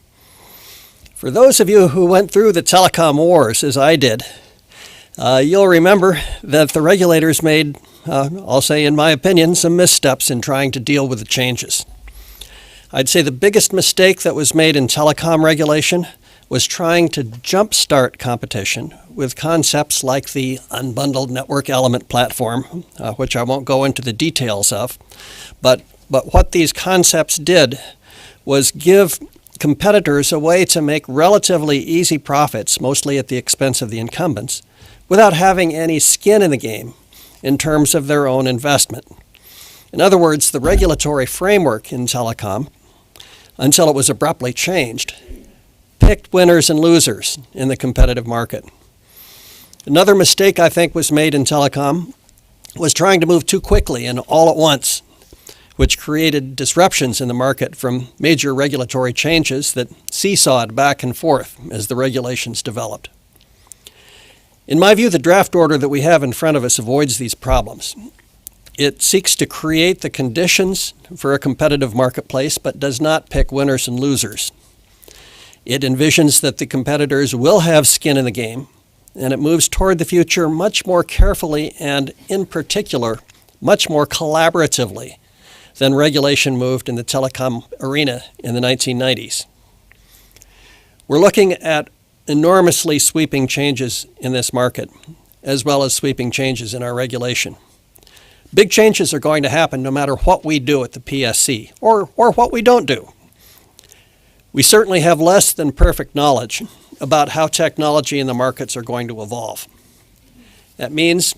For those of you who went through the telecom wars, as I did, you'll remember that the regulators made, I'll say in my opinion, some missteps in trying to deal with the changes. I'd say the biggest mistake that was made in telecom regulation was trying to jumpstart competition with concepts like the unbundled network element platform, which I won't go into the details of. But what these concepts did was give competitors a way to make relatively easy profits, mostly at the expense of the incumbents, without having any skin in the game in terms of their own investment. In other words, the regulatory framework in telecom, until it was abruptly changed, picked winners and losers in the competitive market. Another mistake I think was made in telecom was trying to move too quickly and all at once, which created disruptions in the market from major regulatory changes that seesawed back and forth as the regulations developed. In my view, the draft order that we have in front of us avoids these problems. It seeks to create the conditions for a competitive marketplace, but does not pick winners and losers. It envisions that the competitors will have skin in the game, and it moves toward the future much more carefully and, in particular, much more collaboratively than regulation moved in the telecom arena in the 1990s. We're looking at enormously sweeping changes in this market, as well as sweeping changes in our regulation. Big changes are going to happen no matter what we do at the PSC, or what we don't do. We certainly have less than perfect knowledge about how technology and the markets are going to evolve. That means,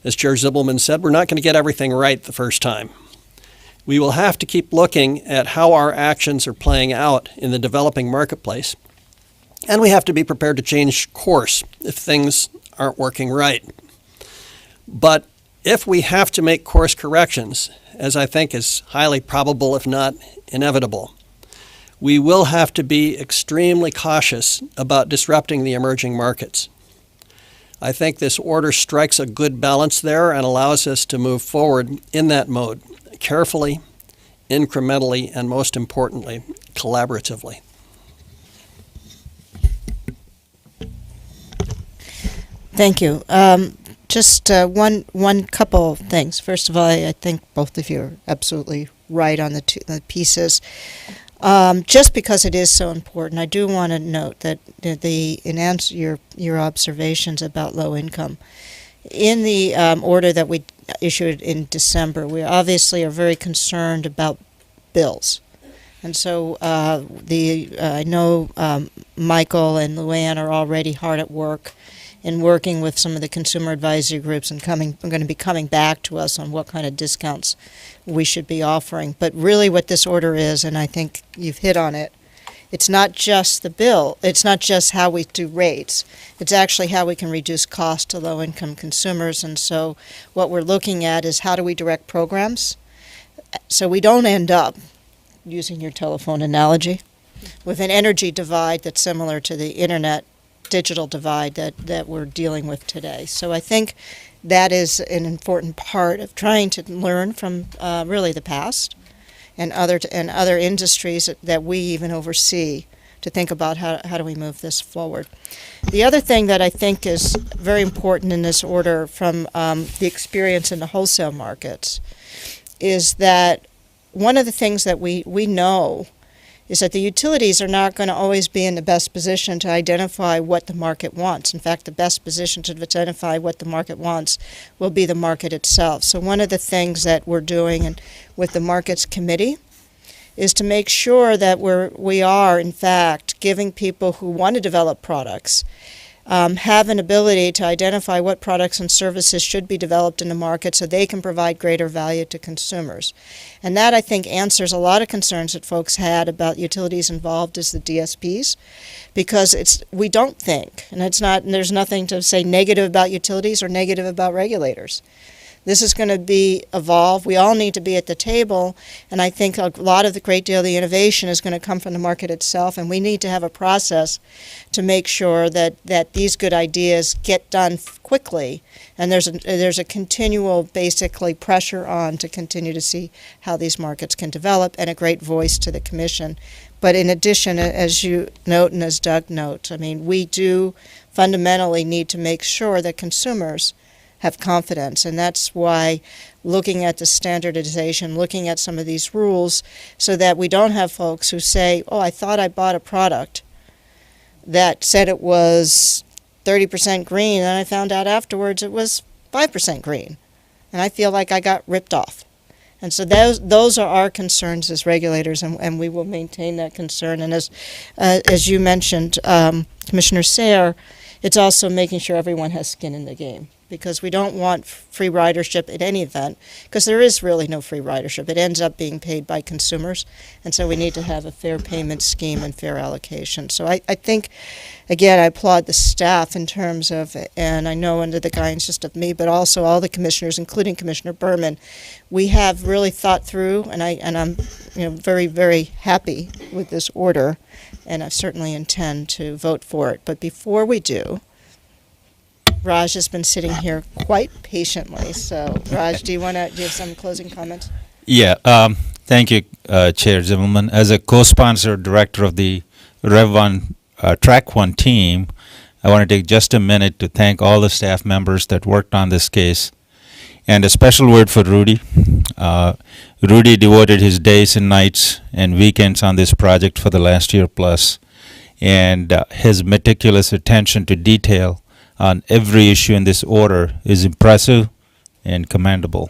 as Chair Zibelman said, we're not going to get everything right the first time. We will have to keep looking at how our actions are playing out in the developing marketplace And we have to be prepared to change course if things aren't working right. But if we have to make course corrections, as I think is highly probable, if not inevitable, we will have to be extremely cautious about disrupting the emerging markets. I think this order strikes a good balance there and allows us to move forward in that mode, carefully, incrementally, and most importantly, collaboratively. Thank you. Just one couple things. First of all, I think both of you are absolutely right on the pieces. Just because it is so important, I do want to note that in answer to your observations about low income, in the order that we issued in December, we obviously are very concerned about bills. And so I know Michael and Luann are already hard at work in working with some of the consumer advisory groups and going to be coming back to us on what kind of discounts we should be offering. But really what this order is, and I think you've hit on it, it's not just the bill, it's not just how we do rates, it's actually how we can reduce cost to low-income consumers. And so what we're looking at is how do we direct programs so we don't end up, using your telephone analogy, with an energy divide that's similar to the internet digital divide that we're dealing with today. So I think that is an important part of trying to learn from really the past and other industries that we even oversee to think about how do we move this forward. The other thing that I think is very important in this order from the experience in the wholesale markets is that one of the things that we know is that the utilities are not going to always be in the best position to identify what the market wants. In fact, the best position to identify what the market wants will be the market itself. So one of the things that we're doing with the Markets Committee is to make sure that we are, in fact, giving people who want to develop products have an ability to identify what products and services should be developed in the market so they can provide greater value to consumers. And that, I think, answers a lot of concerns that folks had about utilities involved as the DSPs, because we don't think, and there's nothing to say negative about utilities or negative about regulators. This is going to evolve. We all need to be at the table, and I think a great deal of the innovation is going to come from the market itself, and we need to have a process to make sure that these good ideas get done quickly, and there's a continual, basically, pressure on to continue to see how these markets can develop, and a great voice to the Commission. But in addition, as you note and as Doug notes, I mean, we do fundamentally need to make sure that consumers have confidence, and that's why looking at the standardization, looking at some of these rules, so that we don't have folks who say, oh, I thought I bought a product that said it was 30% green, and I found out afterwards it was 5% green, and I feel like I got ripped off. And so those are our concerns as regulators, and we will maintain that concern. And as you mentioned, Commissioner Sayre, it's also making sure everyone has skin in the game, because we don't want free ridership in any event, because there is really no free ridership. It ends up being paid by consumers, and so we need to have a fair payment scheme and fair allocation. So I think, again, I applaud the staff in terms of, and I know under the guidance just of me, but also all the commissioners, including Commissioner Berman, we have really thought through, and I'm very, very happy with this order, and I certainly intend to vote for it. But before we do, Raj has been sitting here quite patiently. So, Raj, do you have some closing comments? Yeah, thank you, Chair Zimmerman. As a co-sponsor director of the Rev 1 Track 1 team, I want to take just a minute to thank all the staff members that worked on this case. And a special word for Rudy. Rudy devoted his days and nights and weekends on this project for the last year plus. And his meticulous attention to detail on every issue in this order is impressive and commendable.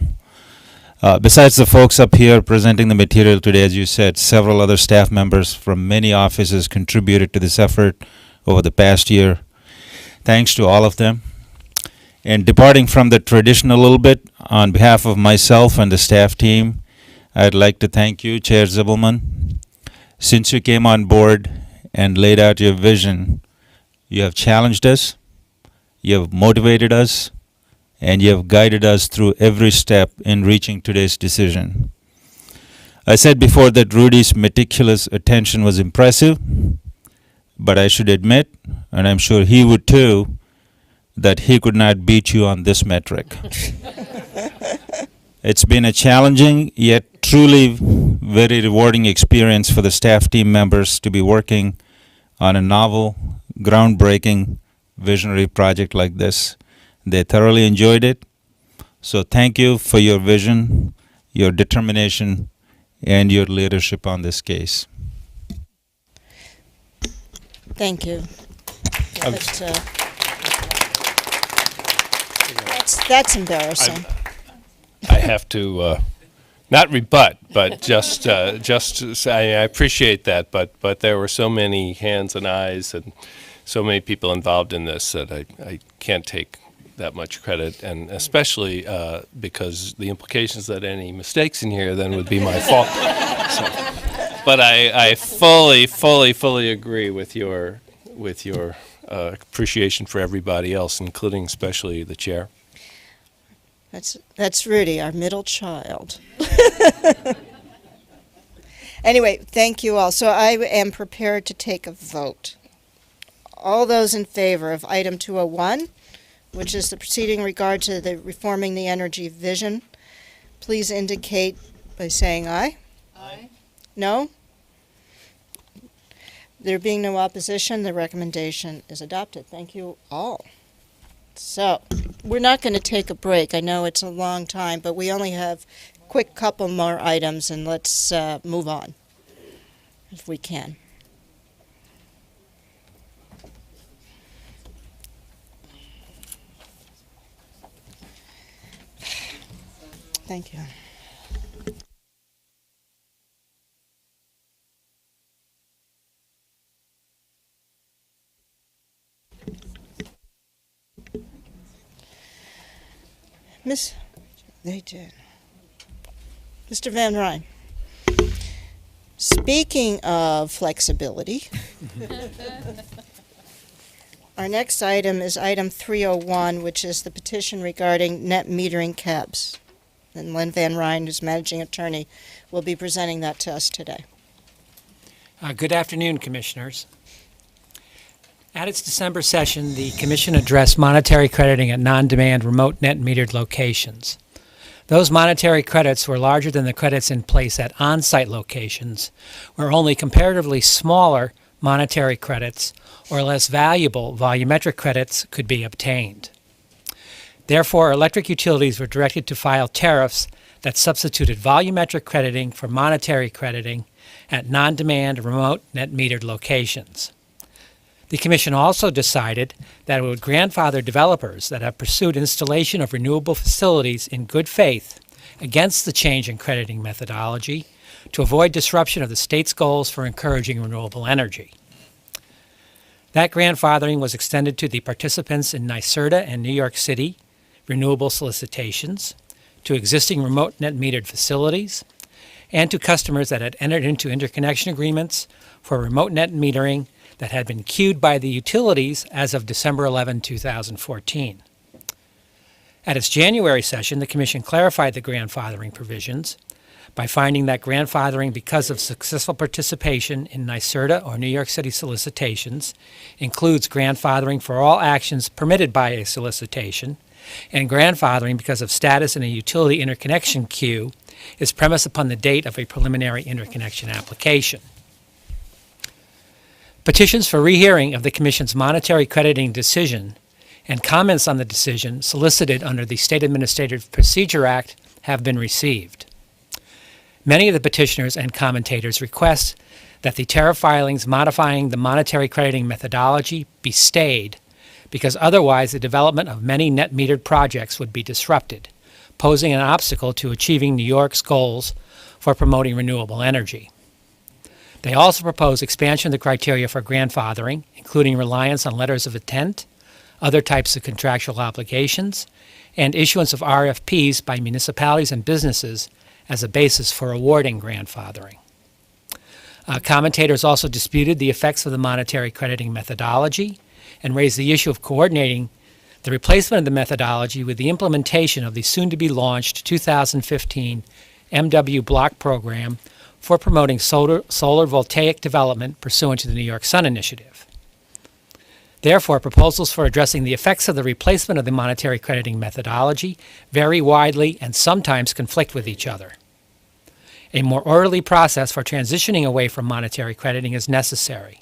Besides the folks up here presenting the material today, as you said, several other staff members from many offices contributed to this effort over the past year. Thanks to all of them. And departing from the tradition a little bit, on behalf of myself and the staff team, I'd like to thank you, Chair Zibelman. Since you came on board and laid out your vision. You have challenged us, you have motivated us, and you have guided us through every step in reaching today's decision. I said before that Rudy's meticulous attention was impressive, but I should admit, and I'm sure he would too, that he could not beat you on this metric. It's been a challenging yet truly very rewarding experience for the staff team members to be working on a novel, groundbreaking, visionary project like this. They thoroughly enjoyed it. So thank you for your vision, your determination, and your leadership on this case. Thank you. That's embarrassing. I have to not rebut, but just to say I appreciate that. But there were so many hands and eyes and so many people involved in this that I can't take that much credit, and especially because the implications that any mistakes in here then would be my fault. So, but I fully agree with your appreciation for everybody else, including especially the chair. That's Rudy, our middle child. Anyway, thank you all. So I am prepared to take a vote. All those in favor of item 201, which is the proceeding in regard to the reforming the energy vision, please indicate by saying aye. Aye. No? There being no opposition, the recommendation is adopted. Thank you all. So, we're not going to take a break. I know it's a long time, but we only have a quick couple more items, and let's move on, if we can. Thank you. They did. Mr. Van Ryn, speaking of flexibility, our next item is item 301, which is the petition regarding net metering cabs. And Len Van Ryn, who's managing attorney, will be presenting that to us today. Good afternoon, Commissioners. At its December session, the Commission addressed monetary crediting at non-demand remote net metered locations. Those monetary credits were larger than the credits in place at on-site locations, where only comparatively smaller monetary credits or less valuable volumetric credits could be obtained. Therefore, electric utilities were directed to file tariffs that substituted volumetric crediting for monetary crediting at non-demand remote net metered locations. The Commission also decided that it would grandfather developers that have pursued installation of renewable facilities in good faith against the change in crediting methodology to avoid disruption of the state's goals for encouraging renewable energy. That grandfathering was extended to the participants in NYSERDA and New York City renewable solicitations, to existing remote net metered facilities, and to customers that had entered into interconnection agreements for remote net metering that had been queued by the utilities as of December 11, 2014. At its January session, the Commission clarified the grandfathering provisions by finding that grandfathering because of successful participation in NYSERDA or New York City solicitations includes grandfathering for all actions permitted by a solicitation, and grandfathering because of status in a utility interconnection queue is premised upon the date of a preliminary interconnection application. Petitions for rehearing of the Commission's monetary crediting decision and comments on the decision solicited under the State Administrative Procedure Act have been received. Many of the petitioners and commentators request that the tariff filings modifying the monetary crediting methodology be stayed because otherwise the development of many net metered projects would be disrupted, posing an obstacle to achieving New York's goals for promoting renewable energy. They also propose expansion of the criteria for grandfathering, including reliance on letters of intent, other types of contractual obligations, and issuance of RFPs by municipalities and businesses as a basis for awarding grandfathering. Commentators also disputed the effects of the monetary crediting methodology and raised the issue of coordinating the replacement of the methodology with the implementation of the soon-to-be-launched 2015 MW Block Program for promoting solar voltaic development pursuant to the New York Sun Initiative. Therefore, proposals for addressing the effects of the replacement of the monetary crediting methodology vary widely and sometimes conflict with each other. A more orderly process for transitioning away from monetary crediting is necessary.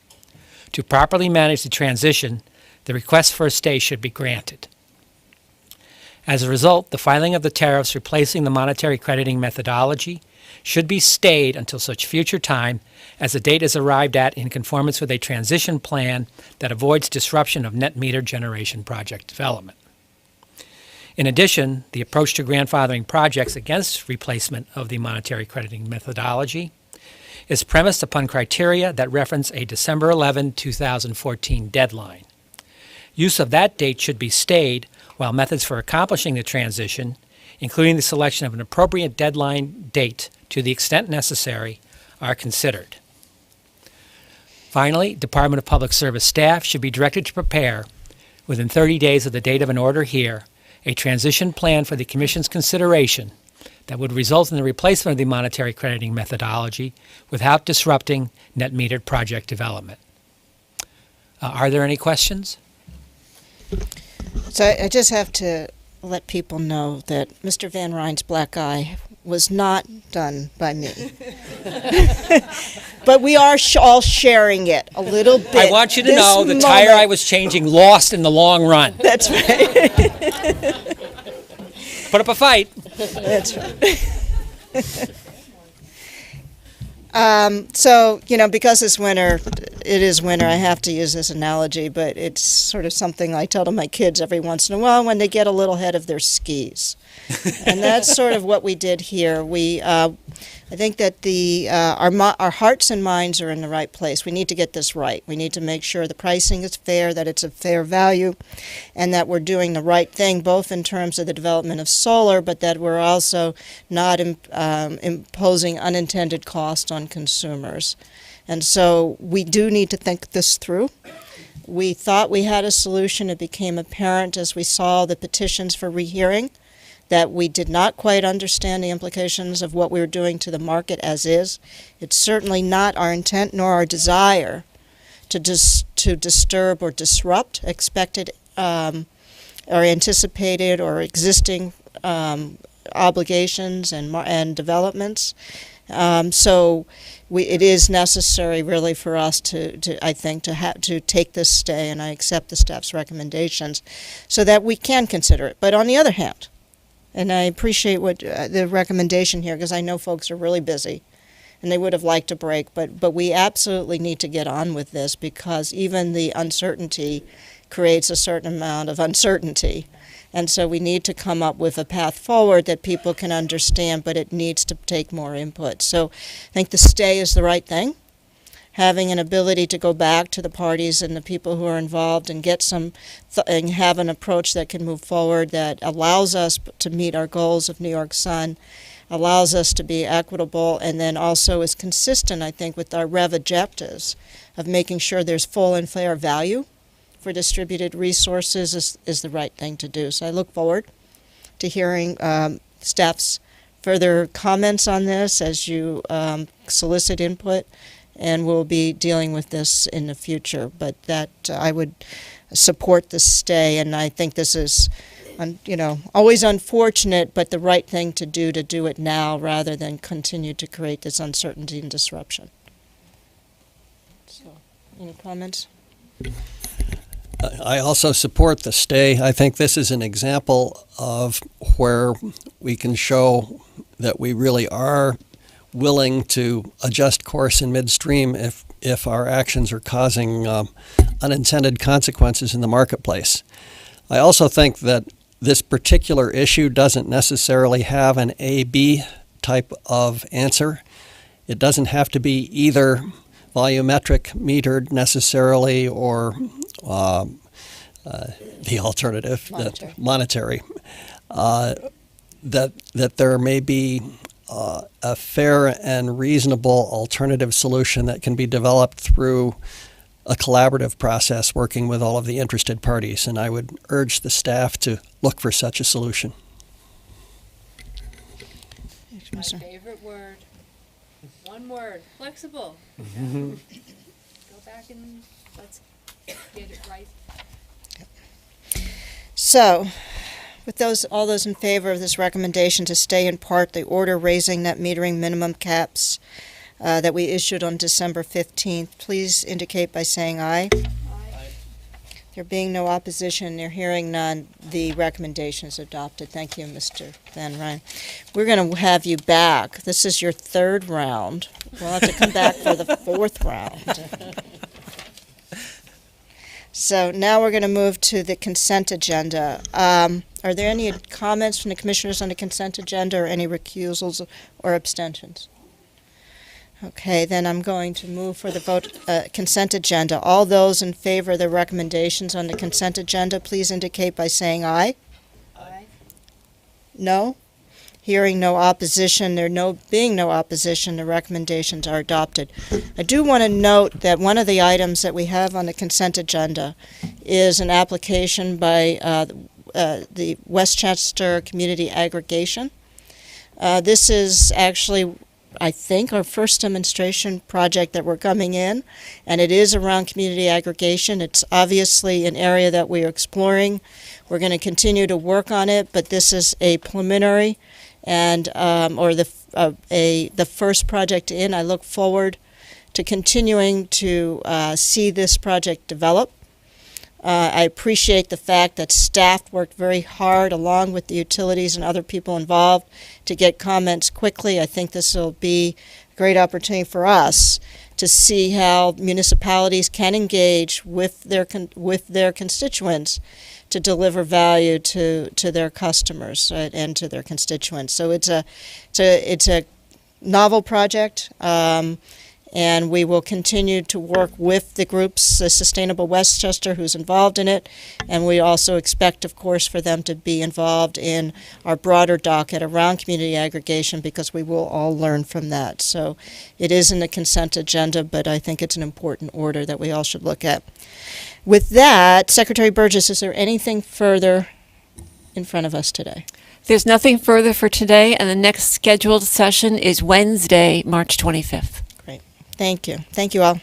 To properly manage the transition, the request for a stay should be granted. As a result, the filing of the tariffs replacing the monetary crediting methodology should be stayed until such future time as the date is arrived at in conformance with a transition plan that avoids disruption of net meter generation project development. In addition, the approach to grandfathering projects against replacement of the monetary crediting methodology is premised upon criteria that reference a December 11, 2014 deadline. Use of that date should be stayed while methods for accomplishing the transition, including the selection of an appropriate deadline date to the extent necessary, are considered. Finally, Department of Public Service staff should be directed to prepare, within 30 days of the date of an order here, a transition plan for the Commission's consideration that would result in the replacement of the monetary crediting methodology without disrupting net metered project development. Are there any questions? So I just have to let people know that Mr. Van Ryn's black eye was not done by me. But we are all sharing it a little bit. I want you to this know the moment. tire I was changing lost in the long run. That's right. Put up a fight. That's right. So, because it's winter, it is winter, I have to use this analogy, but it's sort of something I tell to my kids every once in a while when they get a little ahead of their skis. And that's sort of what we did here. I think that our hearts and minds are in the right place. We need to get this right. We need to make sure the pricing is fair, that it's a fair value, and that we're doing the right thing, both in terms of the development of solar, but that we're also not imposing unintended cost on consumers. And so we do need to think this through. We thought we had a solution. It became apparent as we saw the petitions for rehearing that we did not quite understand the implications of what we were doing to the market as is. It's certainly not our intent nor our desire to disturb or disrupt expected or anticipated or existing obligations and developments. So it is necessary really for us to take this stay, and I accept the staff's recommendations so that we can consider it. But on the other hand, and I appreciate what the recommendation here, because I know folks are really busy and they would have liked a break, but we absolutely need to get on with this, because even the uncertainty creates a certain amount of uncertainty. And so we need to come up with a path forward that people can understand, but it needs to take more input. So I think the stay is the right thing. Having an ability to go back to the parties and the people who are involved and get and have an approach that can move forward, that allows us to meet our goals of New York Sun, allows us to be equitable, and then also is consistent, I think, with our REV objectives of making sure there's full and fair value for distributed resources is the right thing to do. So I look forward to hearing staff's further comments on this as you solicit input, and we'll be dealing with this in the future. But that I would support the stay, and I think this is, always unfortunate, but the right thing to do it now rather than continue to create this uncertainty and disruption. So, any comments? I also support the stay. I think this is an example of where we can show that we really are willing to adjust course in midstream if our actions are causing unintended consequences in the marketplace. I also think that this particular issue doesn't necessarily have an A-B type of answer. It doesn't have to be either volumetric metered necessarily or the alternative, monetary. That there may be a fair and reasonable alternative solution that can be developed through a collaborative process working with all of the interested parties. And I would urge the staff to look for such a solution. My favorite word. One word. Flexible. Go back and let's get it right. So, with all those in favor of this recommendation to stay in part the order raising net metering minimum caps that we issued on December 15th, please indicate by saying aye. There being no opposition, there hearing none, the recommendation is adopted. Thank you, Mr. Van Ryn. We're going to have you back. This is your third round. We'll have to come back for the fourth round. So now we're going to move to the consent agenda. Are there any comments from the commissioners on the consent agenda or any recusals or abstentions? Okay, then I'm going to move for the vote consent agenda. All those in favor of the recommendations on the consent agenda, please indicate by saying aye. Aye. No? Hearing no opposition, being no opposition, the recommendations are adopted. I do want to note that one of the items that we have on the consent agenda is an application by the Westchester Community Aggregation. This is actually, I think, our first demonstration project that we're coming in, and it is around community aggregation. It's obviously an area that we're exploring. We're going to continue to work on it, but this is a preliminary and the first project in. I look forward to continuing to see this project develop. I appreciate the fact that staff worked very hard along with the utilities and other people involved to get comments quickly. I think this will be a great opportunity for us to see how municipalities can engage with their constituents to deliver value to their customers and to their constituents. So it's a novel project. And we will continue to work with the groups, Sustainable Westchester, who's involved in it, and we also expect, of course, for them to be involved in our broader docket around community aggregation, because we will all learn from that. So it is in the consent agenda, but I think it's an important order that we all should look at. With that, Secretary Burgess, is there anything further in front of us today? There's nothing further for today, and the next scheduled session is Wednesday, March 25th. Thank you. Thank you all.